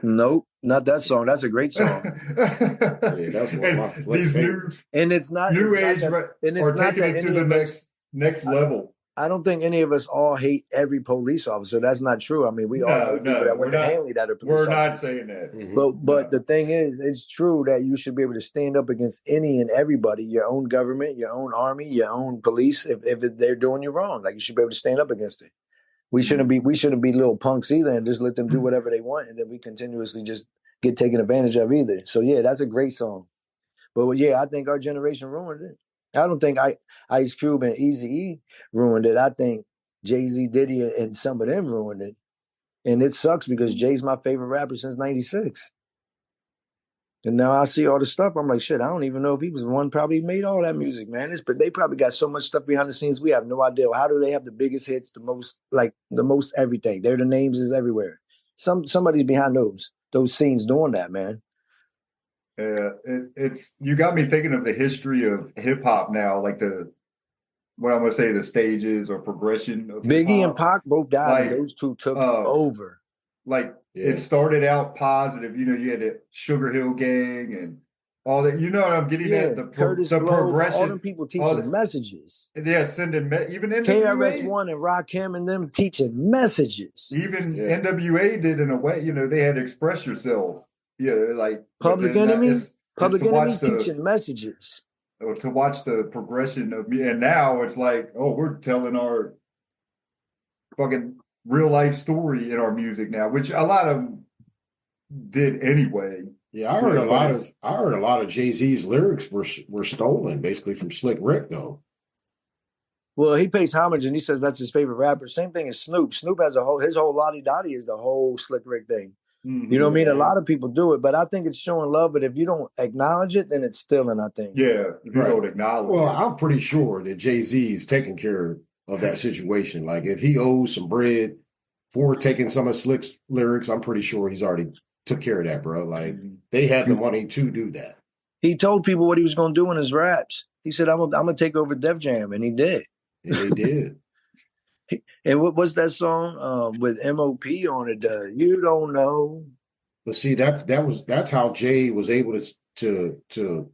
Nope, not that song. That's a great song. Yeah, that's one of my favorites. And it's not new it's age not that, are taking it to the next level. I don't think any of us all hate every police officer. That's not true. I mean, we all know people that went to Hanley that are police officers. We're not saying that. Mm-hmm. But the thing is, it's true that you should be able to stand up against any and everybody, your own government, your own army, your own police, if they're doing you wrong. Like you should be able to stand up against it. We shouldn't be little punks either and just let them do whatever they want, and then we continuously just get taken advantage of either. So yeah, that's a great song. But yeah, I think our generation ruined it. I don't think Ice Cube and Eazy-E ruined it. I think Jay-Z, Diddy, and some of them ruined it. And it sucks because Jay's my favorite rapper since '96. And now I see all the stuff. I'm like, shit, I don't even know if he was the one probably made all that music, man. But they probably got so much stuff behind the scenes. We have no idea. How do they have the biggest hits, the most everything? They're the names is everywhere. Somebody's behind those scenes doing that, man. Yeah, it's you got me thinking of the history of hip hop now, like the stages or progression of Biggie and Pac both died. And those two took over. It started out positive, you had the Sugar Hill Gang and all that. You know what I'm getting at? The progression. All them people teaching messages. Yeah, sending even NWA. KRS-One and Rakim and them teaching messages. Even NWA did in a way. They had to express yourself. Yeah, like Public Enemy teaching messages. To watch the progression of me, and now it's like, we're telling our fucking real life story in our music now, which a lot of them did anyway. Yeah, I heard a lot of Jay-Z's lyrics were stolen basically from Slick Rick though. Well, he pays homage and he says that's his favorite rapper. Same thing as Snoop. Snoop has his whole Lottie Dottie is the whole Slick Rick thing. Mm-hmm. You know what I mean? A lot of people do it, but I think it's showing love. But if you don't acknowledge it, then it's stealing, I think. Yeah, if you don't acknowledge it. Well, I'm pretty sure that Jay-Z is taking care of that situation. Like if he owes some bread for taking some of Slick's lyrics, I'm pretty sure he's already took care of that, bro. Like they had the money to do that. He told people what he was going to do in his raps. He said, I'm going to take over Def Jam, and he did. Yeah, he did. And what was that song with MOP on it? You don't know. But see, that's how Jay was able to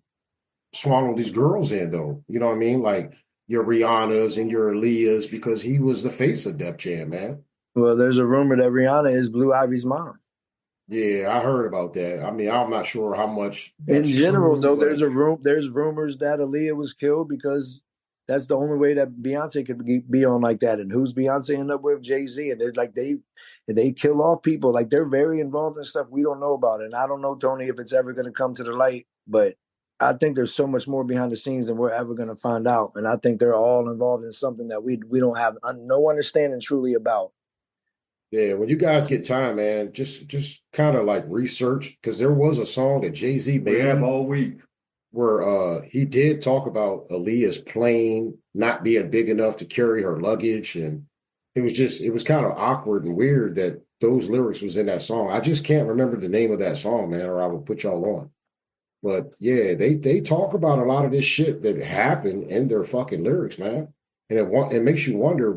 swallow these girls in, though. You know what I mean? Like your Rihannas and your Aaliyahs, because he was the face of Def Jam, man. Well, there's a rumor that Rihanna is Blue Ivy's mom. Yeah, I heard about that. I mean, I'm not sure how much. In general, though, there's rumors that Aaliyah was killed because that's the only way that Beyonce could be on like that. And who's Beyonce end up with? Jay-Z. And they're like they kill off people. Like they're very involved in stuff we don't know about. And I don't know, Tony, if it's ever going to come to the light. But I think there's so much more behind the scenes than we're ever going to find out. And I think they're all involved in something that we don't have no understanding truly about. Yeah, when you guys get time, man, just kind of like research because there was a song that Jay-Z We have made all week. where he did talk about Aaliyah's plane not being big enough to carry her luggage, and it was kind of awkward and weird that those lyrics was in that song. I just can't remember the name of that song, man, or I will put y'all on. But yeah, they talk about a lot of this shit that happened in their fucking lyrics, man. And it makes you wonder,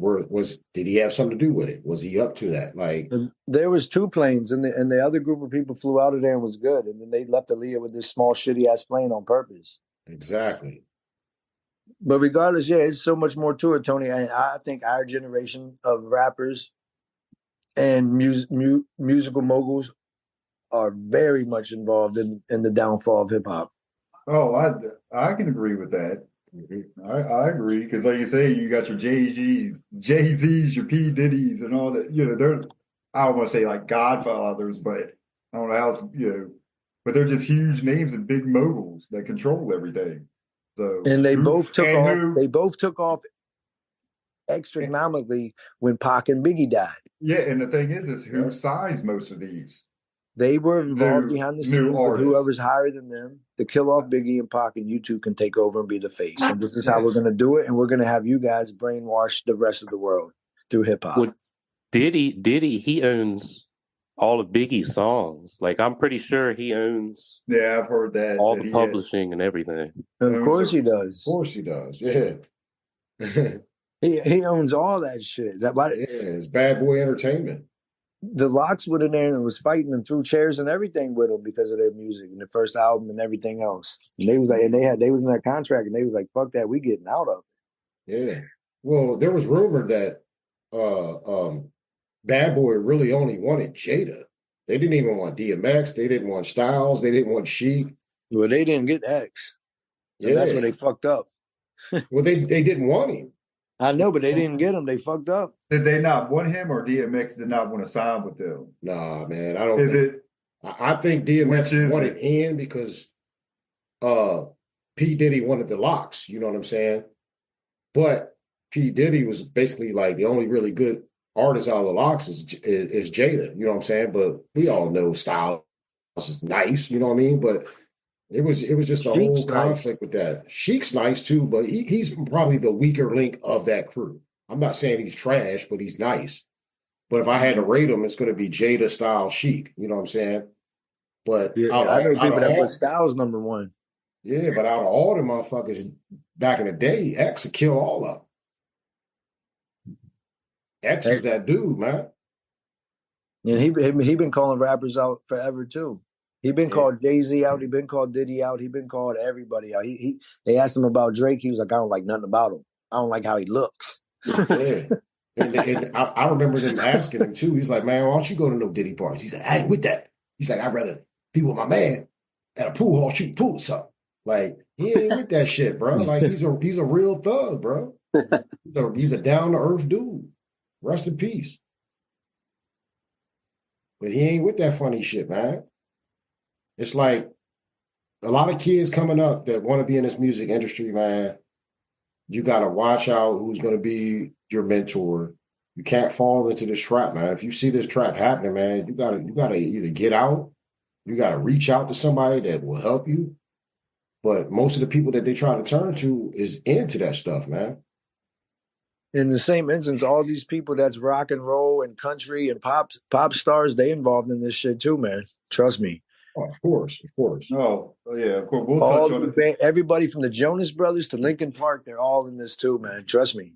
did he have something to do with it? Was he up to that? Like, And there was two planes, and the other group of people flew out of there and was good, and then they left Aaliyah with this small shitty ass plane on purpose. exactly. But regardless, yeah, it's so much more to it, Tony. And I think our generation of rappers and musical moguls are very much involved in the downfall of hip hop. Oh, I can agree with that. I agree because, like you say, you got your Jay-Z's, your P. Diddy's, and all that. You know, they're I don't want to say like Godfathers, but I don't know how else, but they're just huge names and big moguls that control everything. So, And they both took off. who, They both took off astronomically when Pac and Biggie died. yeah, and the thing is who signs most of these They were involved new behind the new scenes with artists. whoever's higher than them to kill off Biggie and Pac, and you two can take over and be the face. And this is how we're going to do it. And we're going to have you guys brainwash the rest of the world through hip hop. Well, Diddy, he owns all of Biggie's songs. Like, I'm pretty sure he owns Yeah, I've heard that. all that the he publishing and everything. Of course he does. Of course he does. Yeah. He owns all that shit. Yeah, it's Bad Boy Entertainment. The Locks went in there and was fighting and threw chairs and everything with them because of their music and the first album and everything else. And they was like, and they was in that contract and they was like, fuck that, we getting out of it. Yeah. Well, there was rumor that Bad Boy really only wanted Jada. They didn't even want DMX. They didn't want Styles. They didn't want Chic. Well, they didn't get X. And Yeah. that's where they fucked up. Well, they didn't want him. I know, but they didn't get him. They fucked up. Did they not want him, or DMX did not want to sign with them? Nah, man. I don't Is think, it? I think Which DMX is wanted in because P. Diddy wanted the Locks. You know what I'm saying? But P. Diddy was basically like the only really good artist out of the Locks is Jada. You know what I'm saying? But we all know Styles is nice. You know what I mean? But it was just a whole Sheik's conflict nice. with that. Sheik's nice too, but he's probably the weaker link of that crew. I'm not saying he's trash, but he's nice. But if I had to rate him, it's going to be Jada, Styles, Sheik. You know what I'm saying? But Yeah, out I know of people that all, put Styles number one. yeah, but out of all the motherfuckers back in the day, X would kill all of them. X was that dude, man. And he been calling rappers out forever too. He been called Jay-Z out. He been called Diddy out. He been called everybody out. They asked him about Drake. He was like, I don't like nothing about him. I don't like how he looks. Yeah. And I remember them asking him too. He's like, man, why don't you go to no Diddy parties? He's like, I ain't with that. He's like, I'd rather be with my man at a pool hall shooting pool or something. Like, he ain't with that shit, bro. Like, he's a real thug, bro. He's a down-to-earth dude. Rest in peace. But he ain't with that funny shit, man. It's like a lot of kids coming up that want to be in this music industry, man. You got to watch out who's going to be your mentor. You can't fall into this trap, man. If you see this trap happening, man, you gotta either get out, you got to reach out to somebody that will help you. But most of the people that they try to turn to is into that stuff, man. In the same instance, all these people that's rock and roll and country and pop stars, they involved in this shit too, man. Trust me. Oh, of course. Oh, yeah, of course. We'll All touch on it. everybody from the Jonas Brothers to Linkin Park, they're all in this too, man. Trust me.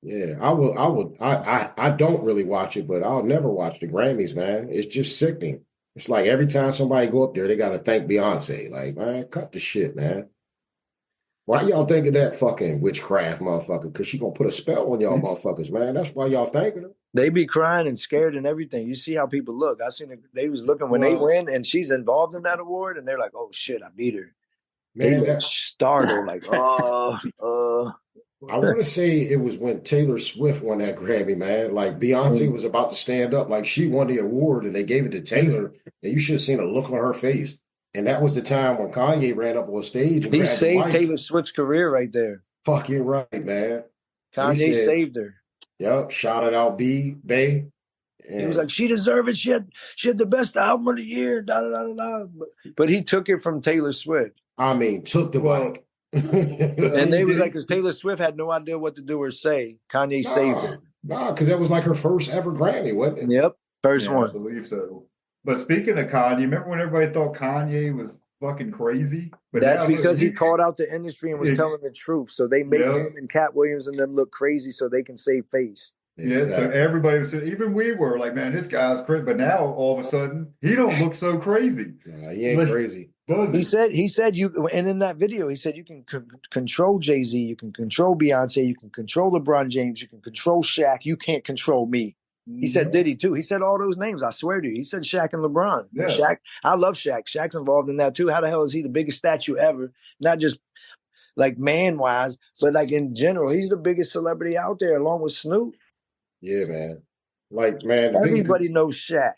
Yeah, I don't really watch it, but I'll never watch the Grammys, man. It's just sickening. It's like every time somebody go up there, they got to thank Beyonce. Like, man, cut the shit, man. Why y'all thinking that fucking witchcraft, motherfucker? Because she gonna put a spell on y'all motherfuckers, man. That's why y'all thanking her. They be crying and scared and everything. You see how people look. I seen it, they was looking when they win and she's involved in that award and they're like, oh shit, I beat her. They look startled, like, I want to say it was when Taylor Swift won that Grammy, man. Like Beyonce was about to stand up, like she won the award and they gave it to Taylor, and you should have seen a look on her face. And that was the time when Kanye ran up on stage and he grabbed the saved mic. Taylor Swift's career right there. Fucking right, man. Kanye saved her. Yep, shouted out B, Bay. He was like, she deserved it. She had the best album of the year. Da, da, da, da, da. But he took it from Taylor Swift. I mean, took the mic. And they was like, because Taylor Swift had no idea what to do or say. Kanye saved her. Nah, because that was like her first ever Grammy, wasn't it? Yep, first one. I believe so. But speaking of Kanye, remember when everybody thought Kanye was fucking crazy? But that's because he called out the industry and was telling the truth. So they make him and Cat Williams and them look crazy so they can save face. Exactly. Yeah, so everybody was, even we were like, man, this guy's crazy. But now all of a sudden, he don't look so crazy. He ain't crazy. He said you, and in that video, he said you can control Jay-Z, you can control Beyonce, you can control LeBron James, you can control Shaq, you can't control me. He said Diddy too. He said all those names. I swear to you. He said Shaq and LeBron. Yeah. Shaq, I love Shaq. Shaq's involved in that too. How the hell is he the biggest statue ever? Not just like man-wise, but like in general. He's the biggest celebrity out there along with Snoop. Yeah, man. Like, man. Everybody knows Shaq.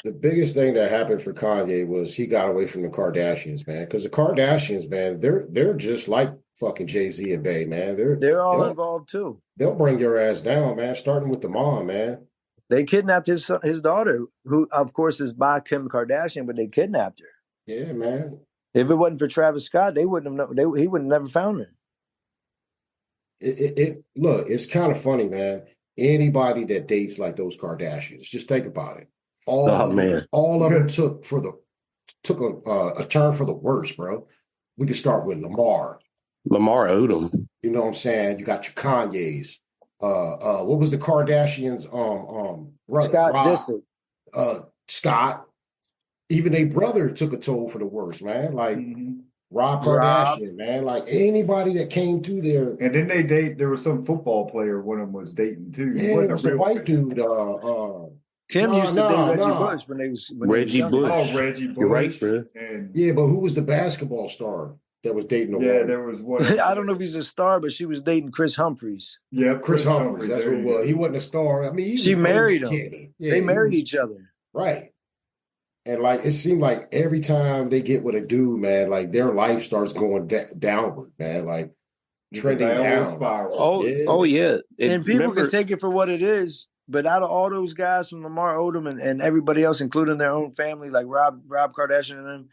The biggest thing that happened for Kanye was he got away from the Kardashians, man. Because the Kardashians, man, they're just like fucking Jay-Z and Bey, man. They're all involved too. They'll bring your ass down, man, starting with the mom, man. They kidnapped his daughter, who, of course, is by Kim Kardashian, but they kidnapped her. Yeah, man. If it wasn't for Travis Scott, they wouldn't have. He would have never found her. Look, it's kind of funny, man. Anybody that dates like those Kardashians, just think about it. All of them took a turn for the worse, bro. We can start with Lamar Odom. You know what I'm saying? You got your Kanyes. What was the Kardashians? Scott Disick. Scott. Even their brother took a toll for the worse, man. Like Rob Kardashian, man. Like anybody that came through there. And then there was some football player one of them was dating too. Yeah, it was the white dude. Kim used to date Reggie Bush when they was Reggie Bush. Oh, Reggie Bush. You're right, bro. Yeah, but who was the basketball star that was dating the woman? There was one. I don't know if he's a star, but she was dating Chris Humphries. Yeah, Chris Humphries. That's what it was. He wasn't a star. I mean, she married him. Yeah, they married each other. Right. And like it seemed like every time they get with a dude, man, like their life starts going downward, man. Like trending down. Oh yeah. And people can take it for what it is. But out of all those guys from Lamar Odom and everybody else, including their own family, like Rob Kardashian and them,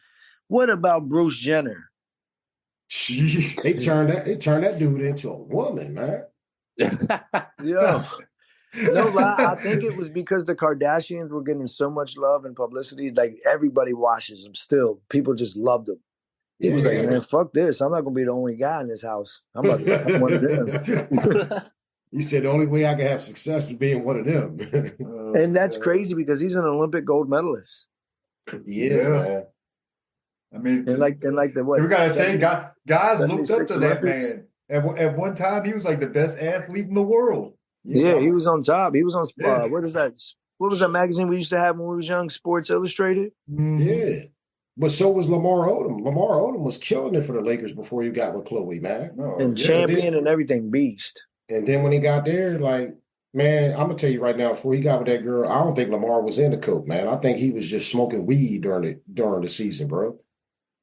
what about Bruce Jenner? They turned that dude into a woman, man. Yo. No lie, I think it was because the Kardashians were getting so much love and publicity. Like everybody watches them still. People just loved them. He was like, man, fuck this. I'm not gonna be the only guy in this house. I'm about to become one of them. He said the only way I can have success is being one of them. And that's crazy because he's an Olympic gold medalist. He is, man. I mean, and like the what? We gotta say, guys looked up to that man. At one time, he was like the best athlete in the world. Yeah, he was on top. He was on. What is that? What was that magazine we used to have when we was young? Sports Illustrated. Yeah, but so was Lamar Odom. Lamar Odom was killing it for the Lakers before he got with Chloe, man. And champion and everything, beast. And then when he got there, like, man, I'm gonna tell you right now, before he got with that girl, I don't think Lamar was into coke, man. I think he was just smoking weed during the season, bro.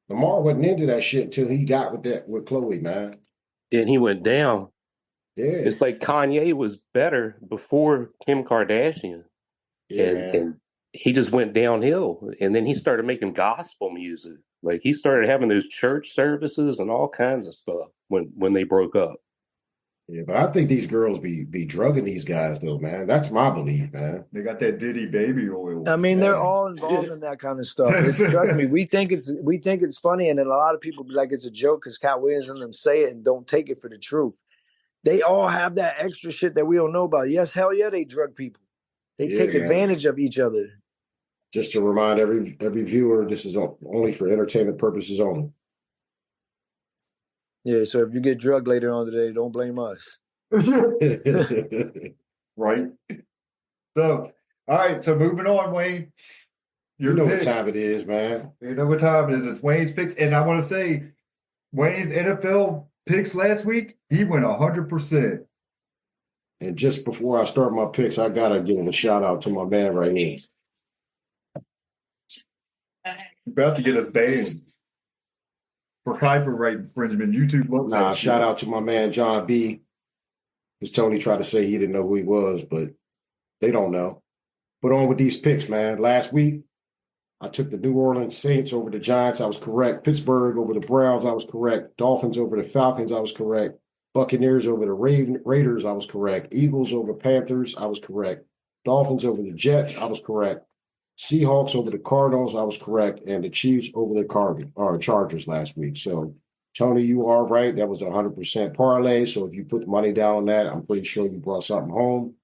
Lamar wasn't into that shit until he got with Chloe, man. And he went down. Yeah. It's like Kanye was better before Kim Kardashian. Yeah, and he just went downhill. And then he started making gospel music. Like he started having those church services and all kinds of stuff when they broke up. Yeah, but I think these girls be drugging these guys though, man. That's my belief, man. They got that Diddy baby oil. I mean, they're all involved in that kind of stuff. Trust me, we think it's funny, and then a lot of people be like it's a joke because Cat Williams and them say it and don't take it for the truth. They all have that extra shit that we don't know about. Yes, hell yeah, they drug people. They take advantage of each other. Just to remind every viewer, this is only for entertainment purposes only. Yeah, so if you get drugged later on today, don't blame us. Right. So, all right. So moving on, Wayne. You know what time it is, man. You know what time it is. It's Wayne's picks, and I want to say, Wayne's NFL picks last week, he went 100%. And just before I start my picks, I gotta give a shout out to my man right here. About to get us banned for copyright infringement. YouTube loves that. Shout out to my man John B. Because Tony tried to say he didn't know who he was, but they don't know. But on with these picks, man. Last week, I took the New Orleans Saints over the Giants. I was correct. Pittsburgh over the Browns. I was correct. Dolphins over the Falcons. I was correct. Buccaneers over the Raiders. I was correct. Eagles over Panthers. I was correct. Dolphins over the Jets. I was correct. Seahawks over the Cardinals. I was correct. And the Chiefs over the Chargers last week. So, Tony, you are right. That was a 100% parlay. So if you put the money down on that, I'm pretty sure you brought something home.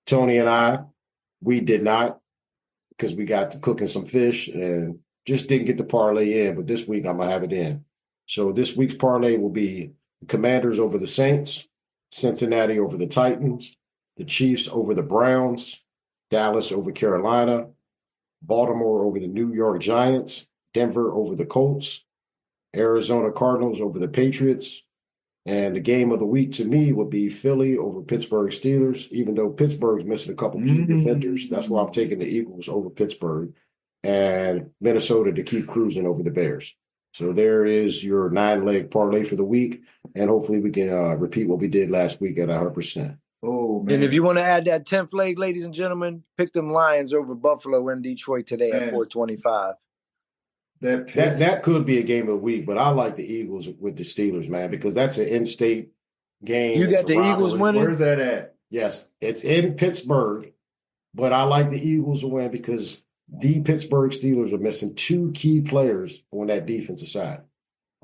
Tony and I, we did not, because we got to cooking some fish and just didn't get the parlay in. But this week, I'm going to have it in. So this week's parlay will be Commanders over the Saints, Cincinnati over the Titans, the Chiefs over the Browns, Dallas over Carolina, Baltimore over the New York Giants, Denver over the Colts, Arizona Cardinals over the Patriots. And the game of the week to me would be Philly over Pittsburgh Steelers, even though Pittsburgh's missing a couple key defenders. That's why I'm taking the Eagles over Pittsburgh, and Minnesota to keep cruising over the Bears. So there is your 9-leg parlay for the week. And hopefully we can repeat what we did last week at 100%. Oh, man. And if you want to add that 10th leg, ladies and gentlemen, pick them Lions over Buffalo and Detroit today at 425. That could be a game of the week, but I like the Eagles with the Steelers, man, because that's an in-state game. You got the Eagles winning? Where's that at? Yes, it's in Pittsburgh, but I like the Eagles to win because the Pittsburgh Steelers are missing 2 key players on that defensive side.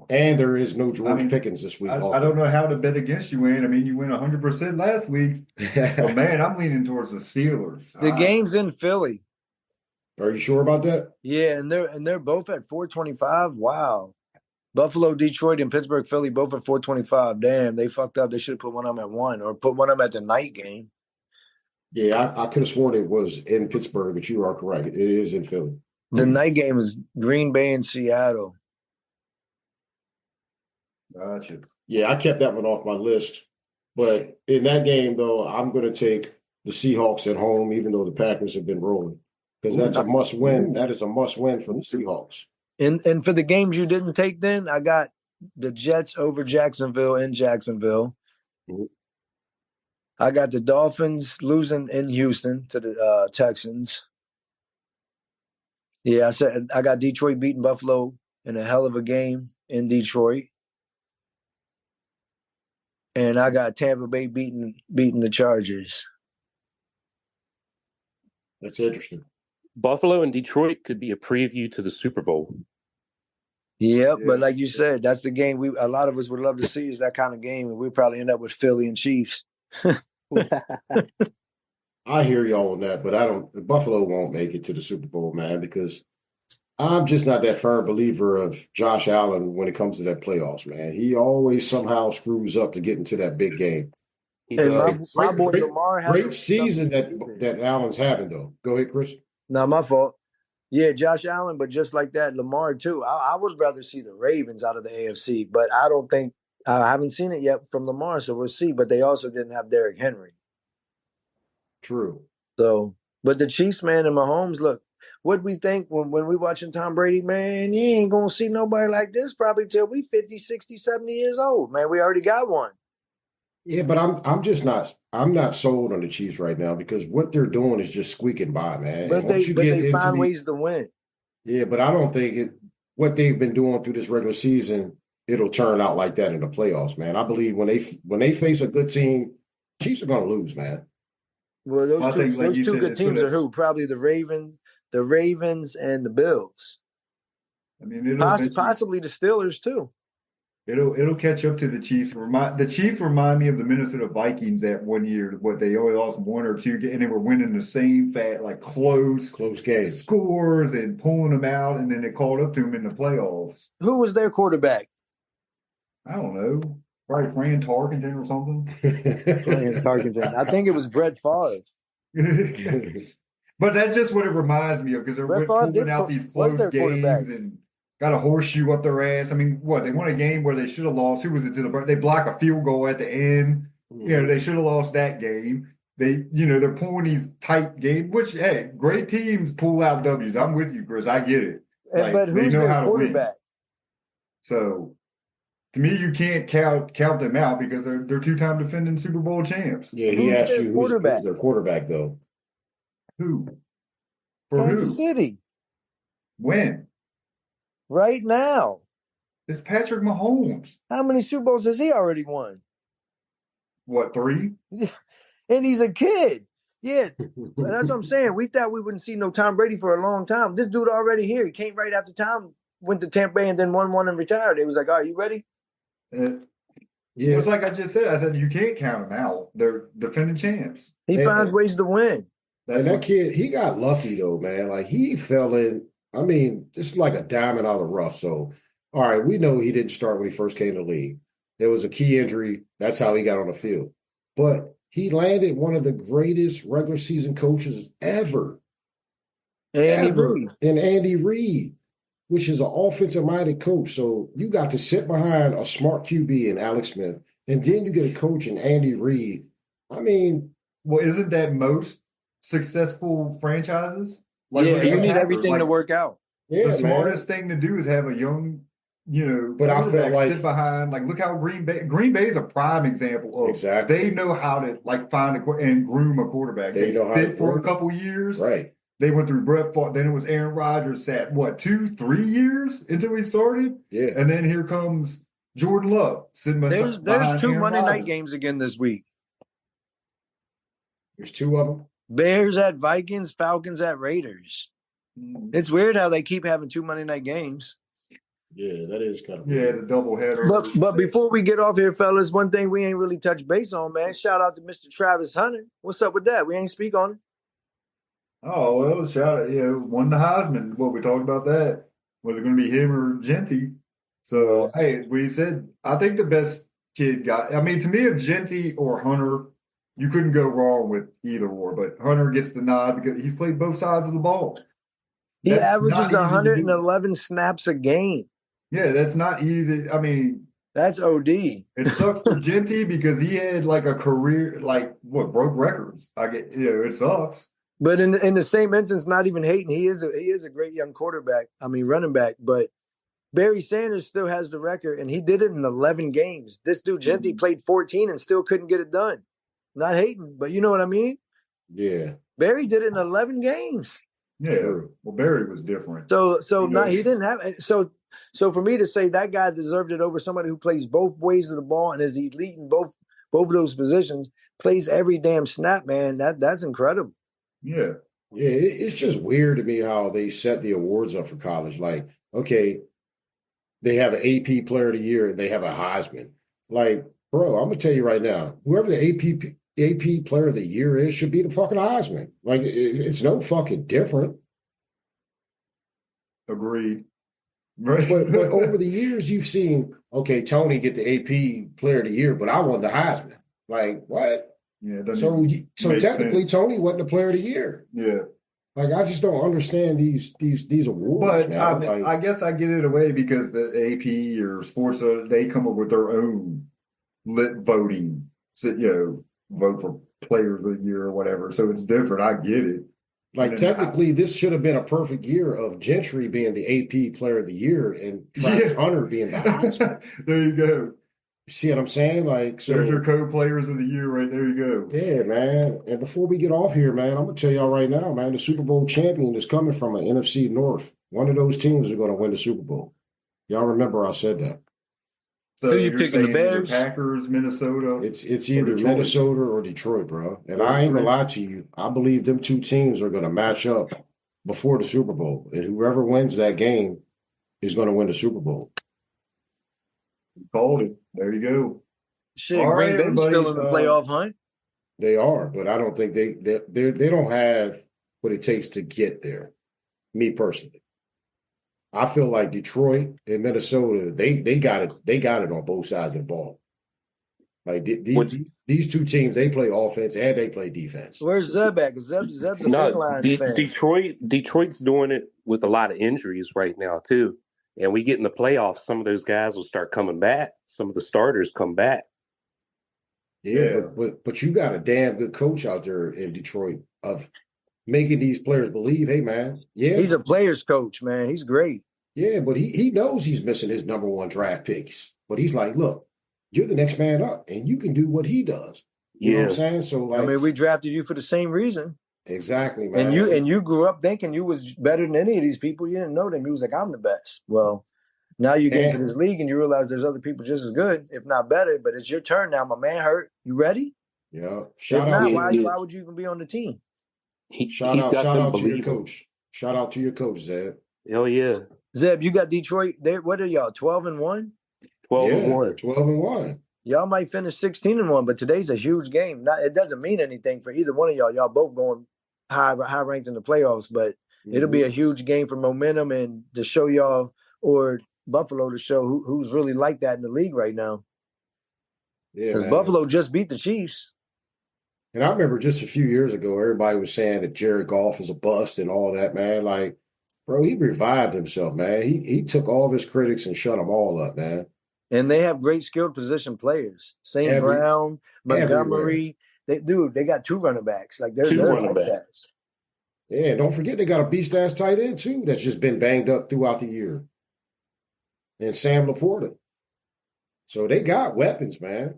And there is no George Pickens this week. I don't know how to bet against you, Wayne. I mean, you went 100% last week. But, man, I'm leaning towards the Steelers. The game's in Philly. Are you sure about that? Yeah, and they're both at 425. Wow. Buffalo, Detroit, and Pittsburgh, Philly, both at 425. Damn, they fucked up. They should have put one of them at 1 or put one of them at the night game. Yeah, I could have sworn it was in Pittsburgh, but you are correct. It is in Philly. The night game is Green Bay and Seattle. Gotcha. Yeah, I kept that one off my list. But in that game, though, I'm going to take the Seahawks at home, even though the Packers have been rolling. Because that's a must-win. That is a must-win for the Seahawks. And for the games you didn't take then, I got the Jets over Jacksonville in Jacksonville. Mm-hmm. I got the Dolphins losing in Houston to the Texans. Yeah, I said I got Detroit beating Buffalo in a hell of a game in Detroit. And I got Tampa Bay beating the Chargers. That's interesting. Buffalo and Detroit could be a preview to the Super Bowl. Yep, but like you said, that's the game a lot of us would love to see is that kind of game, and we'd probably end up with Philly and Chiefs. I hear y'all on that, but Buffalo won't make it to the Super Bowl, man, because I'm just not that firm believer of Josh Allen when it comes to that playoffs, man. He always somehow screws up to get into that big game. And my boy Lamar has great season that Allen's having, though. Go ahead, Chris. Not my fault. Yeah, Josh Allen, but just like that, Lamar too. I would rather see the Ravens out of the AFC, but I haven't seen it yet from Lamar, so we'll see. But they also didn't have Derrick Henry. True. So, but the Chiefs, man, and Mahomes, look, what we think when we watching Tom Brady, man, you ain't going to see nobody like this probably till we 50, 60, 70 years old, man. We already got one. Yeah, but I'm not sold on the Chiefs right now because what they're doing is just squeaking by, man. But they find ways to win. Yeah, but I don't think what they've been doing through this regular season, it'll turn out like that in the playoffs, man. I believe when they face a good team, Chiefs are going to lose, man. Well, those two good teams are who? Probably the Ravens and the Bills. I mean, possibly the Steelers too. It'll catch up to the Chiefs. The Chiefs remind me of the Minnesota Vikings that one year. What they only lost 1 or 2, and they were winning the same close games, scores, and pulling them out, and then they called up to them in the playoffs. Who was their quarterback? I don't know. Probably Fran Tarkenton or something. Fran Tarkenton. I think it was Brett Favre. But that's just what it reminds me of because they're pulling out these close games and got a horseshoe up their ass. I mean, they won a game where they should have lost. Who was it? They block a field goal at the end. Mm-hmm. They should have lost that game. They're pulling these tight games, which, hey, great teams pull out W's. I'm with you, Chris. I get it. But who's their quarterback? So, to me, you can't count them out because they're 2-time defending Super Bowl champs. Yeah, he asked you who's their quarterback, though. Who? For Kansas who? City. When? Right now. It's Patrick Mahomes. How many Super Bowls has he already won? What, 3? And he's a kid. Yeah, that's what I'm saying. We thought we wouldn't see no Tom Brady for a long time. This dude already here. He came right after Tom went to Tampa Bay and then won one and retired. It was like, all right, you ready? Yeah, it's like I just said. I said you can't count them out. They're defending champs. He finds ways to win. That's And that kid, he got lucky though, man. Like he fell in. I mean, this is like a diamond out of the rough. So, all right, we know he didn't start when he first came to the league. There was a key injury. That's how he got on the field. But he landed one of the greatest regular season coaches ever. Andy ever Reid. in Andy Reid, which is an offensive-minded coach. So you got to sit behind a smart QB in Alex Smith, and then you get a coach in Andy Reid. I mean, well, isn't that most successful franchises? Yeah, you need everything to work out. Yeah, the smartest thing to do is have a young, but I felt like sit behind. Like, look how Green Bay is a prime example of exactly. They know how to find and groom a quarterback. They know how to for a couple years, right? They went through Brett Favre. Then it was Aaron Rodgers. Sat 2-3 years until he started. Yeah, and then here comes Jordan Love sitting. There's 2 Monday night games again this week. There's 2 of them. Bears at Vikings, Falcons at Raiders. It's weird how they keep having 2 Monday night games. Yeah, that is kind of weird. the doubleheader. But before we get off here, fellas, one thing we ain't really touched base on, man. Shout out to Mr. Travis Hunter. What's up with that? We ain't speak on it. Oh, well, shout out, won the Heisman. Well, we talked about that. Was it going to be him or Genty? So, hey, we said, I think the best kid got, I mean, to me, if Genty or Hunter, you couldn't go wrong with either or, but Hunter gets the nod because he's played both sides of the ball. He That's averages not easy to do. 111 snaps a game. Yeah, that's not easy. I mean, that's OD. It sucks for Genty because he had a career, broke records. It sucks. But in the same instance, not even hating, he is a great young quarterback. I mean, running back. But Barry Sanders still has the record, and he did it in 11 games. This dude Genty played 14 and still couldn't get it done. Not hating, but you know what I mean? Yeah. Barry did it in 11 games. Yeah. Well, Barry was different. He didn't have so for me to say that guy deserved it over somebody who plays both ways of the ball and is elite in both of those positions, plays every damn snap, man. That's incredible. Yeah. Yeah, it's just weird to me how they set the awards up for college. Like, okay, they have an AP Player of the Year and they have a Heisman. Like, bro, I'm gonna tell you right now, whoever the AP Player of the Year is should be the fucking Heisman. Like, it's no fucking different. Agreed. Right. But over the years, you've seen, okay, Tony get the AP Player of the Year, but I won the Heisman. Like, what? Yeah. So technically, sense. Tony wasn't the Player of the Year. Yeah. Like, I just don't understand these awards. But man. I guess I get it away because the AP or sports, they come up with their own lit voting. So, vote for Players of the Year or whatever. So it's different. I get it. Like, technically, this should have been a perfect year of Gentry being the AP Player of the Year and Travis Hunter being the Heisman. There you go. You see what I'm saying? Like, so there's your co-players of the year right there. You go. Yeah, man. And before we get off here, man, I'm gonna tell y'all right now, man, the Super Bowl champion is coming from an NFC North. One of those teams are going to win the Super Bowl. Y'all remember I said that. So who you picking? The Bears, Packers, Minnesota. It's either Minnesota or Detroit, bro. And I ain't gonna lie to you. I believe them two teams are going to match up before the Super Bowl, and whoever wins that game is going to win the Super Bowl. Called it. There you go. Shit, Green Bay's still in the playoff hunt. They are, but I don't think they don't have what it takes to get there. Me personally, I feel like Detroit and Minnesota, they got it on both sides of the ball. Like these two teams, they play offense and they play defense. Where's Zeb at? Because Zeb's a big line fan. Detroit's doing it with a lot of injuries right now too. And we get in the playoffs, some of those guys will start coming back. Some of the starters come back. Yeah. But you got a damn good coach out there in Detroit of making these players believe, hey, man, yeah. He's a player's coach, man. He's great. Yeah, but he knows he's missing his number one draft picks. But he's like, look, you're the next man up, and you can do what he does. You know what I'm saying? So, like, I mean, we drafted you for the same reason. Exactly, man. And you grew up thinking you was better than any of these people. You didn't know them. You was like, I'm the best. Well, now you get into this league and you realize there's other people just as good, if not better. But it's your turn now. My man hurt. You ready? Yeah. If not, why would you even be on the team? Shout out to your coach. Shout out to your coach, Zeb. Hell yeah. Zeb, you got Detroit. What are y'all? 12-1? 12-1. 12-1. Y'all might finish 16-1, but today's a huge game. It doesn't mean anything for either one of y'all. Y'all both going high ranked in the playoffs, but it'll be a huge game for momentum and to show y'all, or Buffalo to show who's really like that in the league right now. Yeah, because Buffalo just beat the Chiefs. And I remember just a few years ago, everybody was saying that Jared Goff is a bust and all that, man. Like, bro, he revived himself, man. He took all of his critics and shut them all up, man. And they have great skilled position players. St. Brown, Montgomery. They got 2 running backs. Like they're running backs. Yeah, don't forget they got a beast-ass tight end, too, that's just been banged up throughout the year. And Sam Laporta. So they got weapons, man.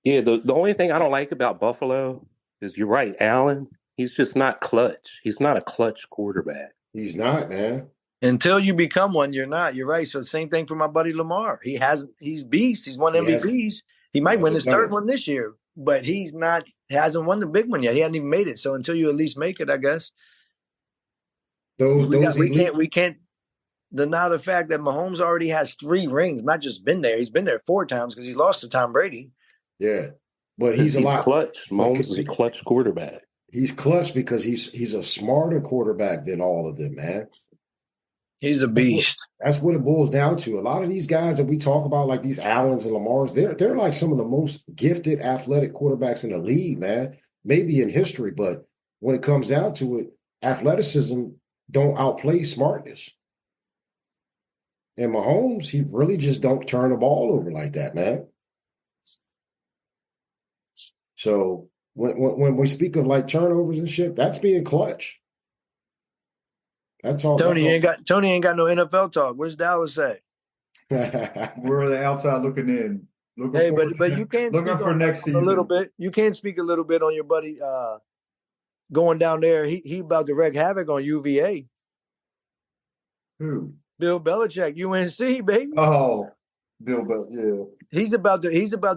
Yeah, the only thing I don't like about Buffalo is you're right, Allen. He's just not clutch. He's not a clutch quarterback. He's not, man. Until you become one, you're not. You're right. So same thing for my buddy Lamar. He's beast. He's won MVPs. He might win his third one this year, but hasn't won the big one yet. He hasn't even made it. So until you at least make it, I guess. We can't deny the fact that Mahomes already has 3 rings, not just been there. He's been there 4 times because he lost to Tom Brady. Yeah. But he's clutch. Mahomes is a clutch quarterback. He's clutch because he's a smarter quarterback than all of them, man. He's a beast. That's what it boils down to. A lot of these guys that we talk about, like these Allens and Lamars, they're like some of the most gifted athletic quarterbacks in the league, man. Maybe in history, but when it comes down to it, athleticism don't outplay smartness. And Mahomes, he really just don't turn the ball over like that, man. So when we speak of like turnovers and shit, that's being clutch. That's all. Tony ain't got no NFL talk. Where's Dallas at? We're the outside looking in. But you can't looking for next season a little bit. You can speak a little bit on your buddy going down there. He about to wreak havoc on UVA. Who? Bill Belichick, UNC, baby. Oh, Bill Belichick, yeah. He's about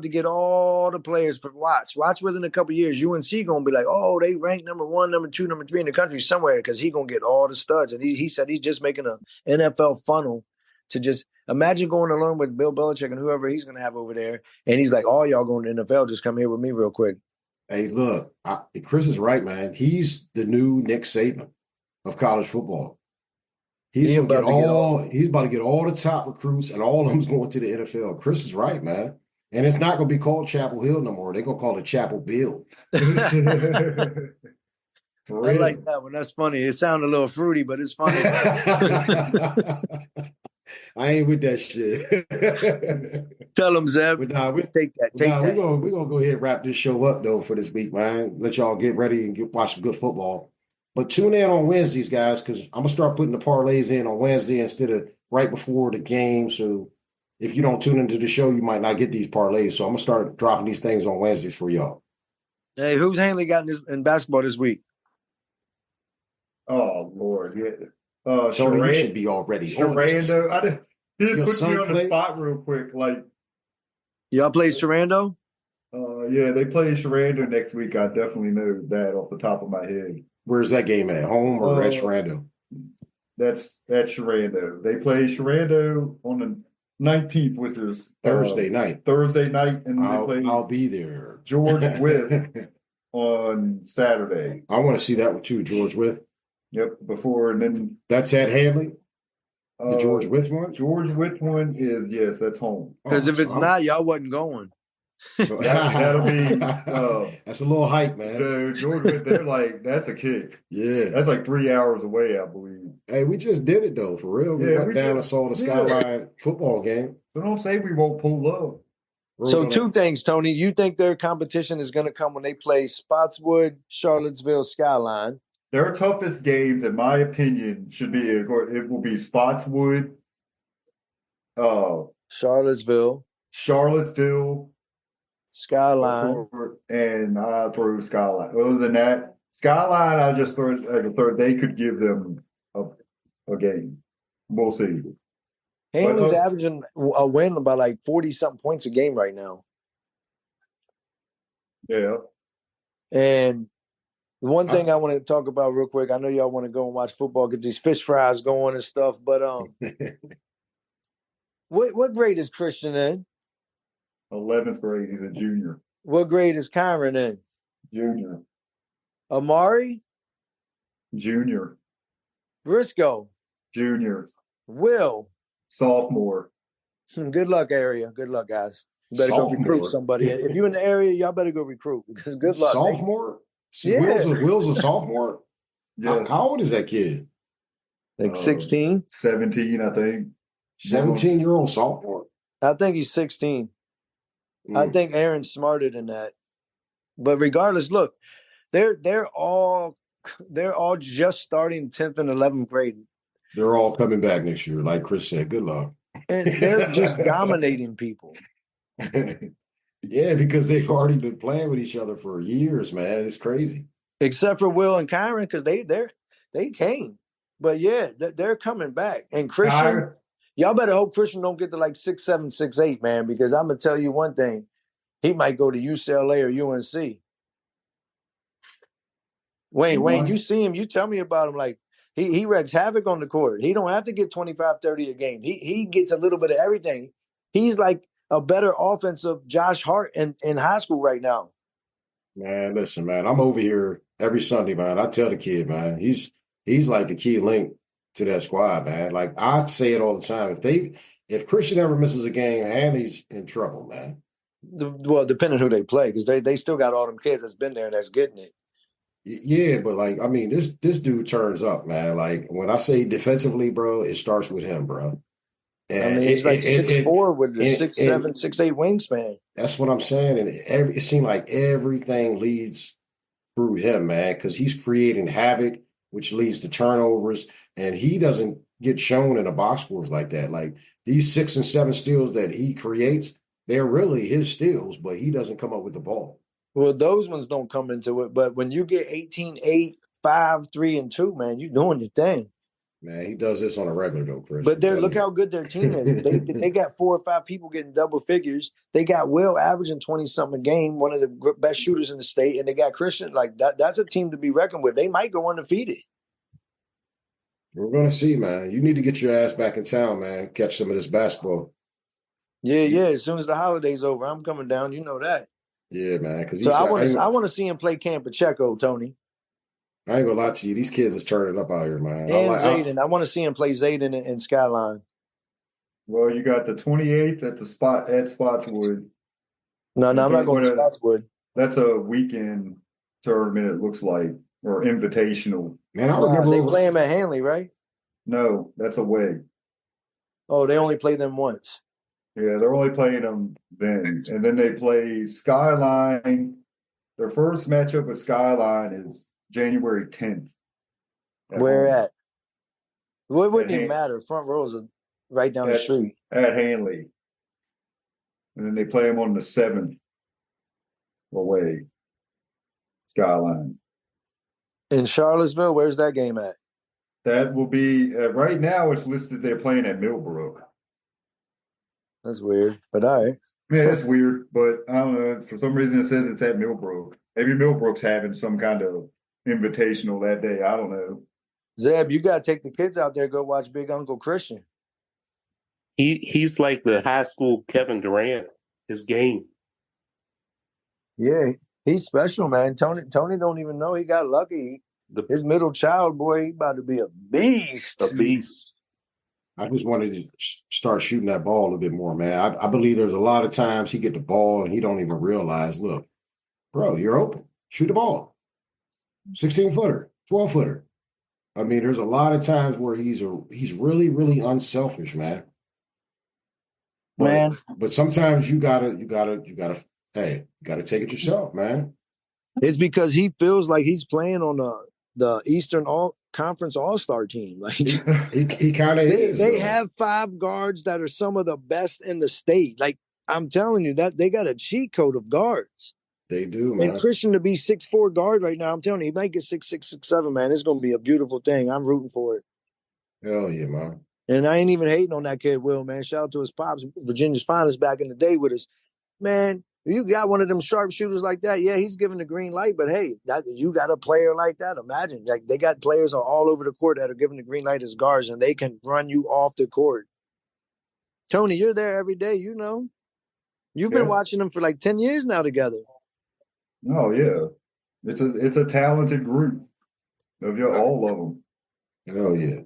to get all the players for watch. Watch within a couple of years, UNC gonna be like, oh, they rank number 1, number 2, number 3 in the country somewhere because he gonna get all the studs. And he said he's just making an NFL funnel to just imagine going to learn with Bill Belichick and whoever he's gonna have over there. And he's like, all y'all going to NFL, just come here with me real quick. Hey, look, Chris is right, man. He's the new Nick Saban of college football. He's about to get all the top recruits, and all of them's going to the NFL. Chris is right, man. And it's not going to be called Chapel Hill no more. They're going to call it Chapel Bill. For real. I like that one. That's funny. It sounded a little fruity, but it's funny. I ain't with that shit. Tell them, Zeb. We're going to go ahead and wrap this show up, though, for this week, man. Let y'all get ready and watch some good football. But tune in on Wednesdays, guys, because I'm going to start putting the parlays in on Wednesday instead of right before the game. So if you don't tune into the show, you might not get these parlays. So I'm going to start dropping these things on Wednesdays for y'all. Hey, who's Hanley got in basketball this week? Oh, Lord. Yeah. Tony, you should be already. Sharando. He just put me on the spot real quick. Like, y'all play Sharando? Yeah, they play Sharando next week. I definitely know that off the top of my head. Where's that game at? Home or at Sharando? That's at Sharando. They play Sharando on the 19th, which is Thursday night. And I'll be there. George With on Saturday. I want to see that with you, George With. Yep, before and then that's at Hanley. The George With one. George With one is that's home. Because if it's not, y'all wasn't going. So that'll be that's a little hype, man. George With, they're like, that's a kick. Yeah, that's like 3 hours away, I believe. Hey, we just did it though, for real. We went down and saw the Skyline football game. So don't say we won't pull up. So 2 things, Tony. You think their competition is going to come when they play Spotswood, Charlottesville, Skyline? Their toughest games, in my opinion, it will be Spotswood, Charlottesville, Skyline, and I throw Skyline. Other than that, Skyline, I just thought they could give them a game. We'll see. Hanley's averaging a win by like 40-something points a game right now. Yeah. And one thing I want to talk about real quick, I know y'all want to go and watch football, get these fish fries going and stuff, but what grade is Christian in? 11th grade. He's a junior. What grade is Kyron in? Junior. Maury? Junior. Briscoe? Junior. Will? Sophomore. Good luck, area. Good luck, guys. You better Sophomore. go recruit somebody. If you're in the area, y'all better go recruit because good luck. Sophomore? Yeah. Will's a sophomore? Yeah. How old is that kid? Like 16? 17, I think. 17-year-old sophomore? I think he's 16. I think Aaron's smarter than that. But regardless, look, they're all just starting 10th and 11th grade. They're all coming back next year, like Chris said. Good luck. And they're just dominating people. Yeah, because they've already been playing with each other for years, man. It's crazy. Except for Will and Kyron, because they came. But yeah, they're coming back. And Christian, y'all better hope Christian don't get to like 6'7", 6'8", man, because I'm gonna tell you one thing. He might go to UCLA or UNC. Wayne, you see him, you tell me about him. Like he wreaks havoc on the court. He don't have to get 25, 30 a game. He gets a little bit of everything. He's like a better offensive Josh Hart in high school right now. Man, listen, man, I'm over here every Sunday, man. I tell the kid, man, he's like the key link to that squad, man. Like I say it all the time. If Christian ever misses a game, Hanley's in trouble, man. Well, depending who they play, because they still got all them kids that's been there and that's getting it. Yeah, but like, I mean, this dude turns up, man. Like when I say defensively, bro, it starts with him, bro. And I mean, he's like 6'4" with a 6'7", 6'8" wingspan. That's what I'm saying. And it seemed like everything leads through him, man, because he's creating havoc, which leads to turnovers, and he doesn't get shown in the box scores like that. Like these 6 and 7 steals that he creates, they're really his steals, but he doesn't come up with the ball. Well, those ones don't come into it, but when you get 18, 8, 5, 3, and 2, man, you're doing your thing. Man, he does this on a regular though, Chris. But look how good their team is. They got 4 or 5 people getting double figures. They got Will averaging 20-something a game, one of the best shooters in the state, and they got Christian. Like that's a team to be reckoned with. They might go undefeated. We're gonna see, man. You need to get your ass back in town, man. Catch some of this basketball. Yeah. As soon as the holiday's over, I'm coming down. You know that. Yeah, man. Because so I want to see him play Camp Pacheco, Tony. I ain't gonna lie to you. These kids is turning up out here, man. And Zayden. I want to see him play Zayden and Skyline. Well, you got the 28th at Spotswood. No, I'm not going to Spotswood. That's a weekend tournament, it looks like, or invitational. Man, I remember they play him at Hanley, right? No, that's away. Oh, they only play them once. Yeah, they're only playing them then. And then they play Skyline. Their first matchup with Skyline is January 10th. Where at? Well, it wouldn't even matter. Front rows are right down the street. At Hanley. And then they play them on the 7th away. Skyline. In Charlottesville, where's that game at? That will be, right now it's listed they're playing at Millbrook. That's weird, but all right. Yeah, that's weird, but I don't know. For some reason it says it's at Millbrook. Maybe Millbrook's having some kind of invitational that day. I don't know. Zeb, you got to take the kids out there, go watch Big Uncle Christian. He's like the high school Kevin Durant, his game. Yeah, he's special, man. Tony don't even know he got lucky. His middle child, boy, he about to be a beast. A beast. I just wanted to start shooting that ball a little bit more, man. I believe there's a lot of times he get the ball and he don't even realize, look, bro, you're open. Shoot the ball. 16-footer, 12-footer. I mean, there's a lot of times where he's really, really unselfish, man. But sometimes you gotta take it yourself, man. It's because he feels like he's playing on the Eastern Conference All-Star team. Like he kind of is. They have 5 guards that are some of the best in the state. Like I'm telling you that they got a cheat code of guards. They do, man. And Christian to be 6'4" guard right now, I'm telling you, he might get 6'6", 6'7", man. It's gonna be a beautiful thing. I'm rooting for it. Hell yeah, man. And I ain't even hating on that kid, Will, man. Shout out to his pops, Virginia's finest back in the day with us. Man, you got one of them sharpshooters like that, yeah, he's giving the green light, but hey, you got a player like that. Imagine, like, they got players all over the court that are giving the green light as guards, and they can run you off the court. Tony, you're there every day, you know. You've been watching them for like 10 years now together. Oh yeah, it's a talented group of all of them. Hell yeah.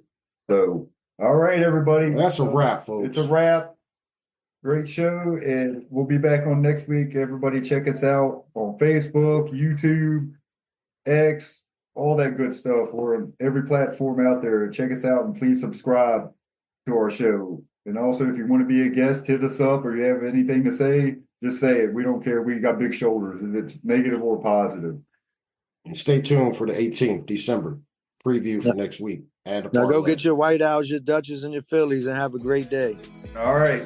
So, all right, everybody. That's a wrap, folks. It's a wrap. Great show, and we'll be back on next week. Everybody check us out on Facebook, YouTube, X, all that good stuff. We're on every platform out there. Check us out, and please subscribe to our show. And also, if you want to be a guest, hit us up, or you have anything to say, just say it. We don't care. We got big shoulders, if it's negative or positive. And stay tuned for the 18th, December preview for next week. Now go get your White Owls, your Dutches, and your Phillies, and have a great day. All right.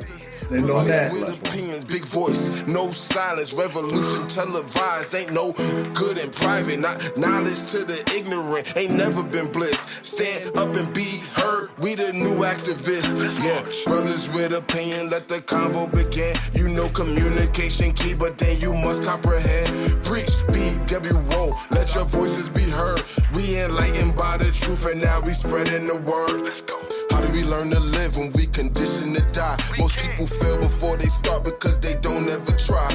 And on that, with opinions, big voice, no silence, revolution televised, ain't no good in private, not knowledge to the ignorant, ain't never been bliss. Stand up and be heard, we the new activists. Yeah, brothers with opinion, let the convo begin. You know communication key, but then you must comprehend. Preach B.W.O, let your voices be heard. We enlightened by the truth, and now we spreading the word. Let's go. How do we learn to live when we conditioned to die? Most people fail before they start because they don't ever try.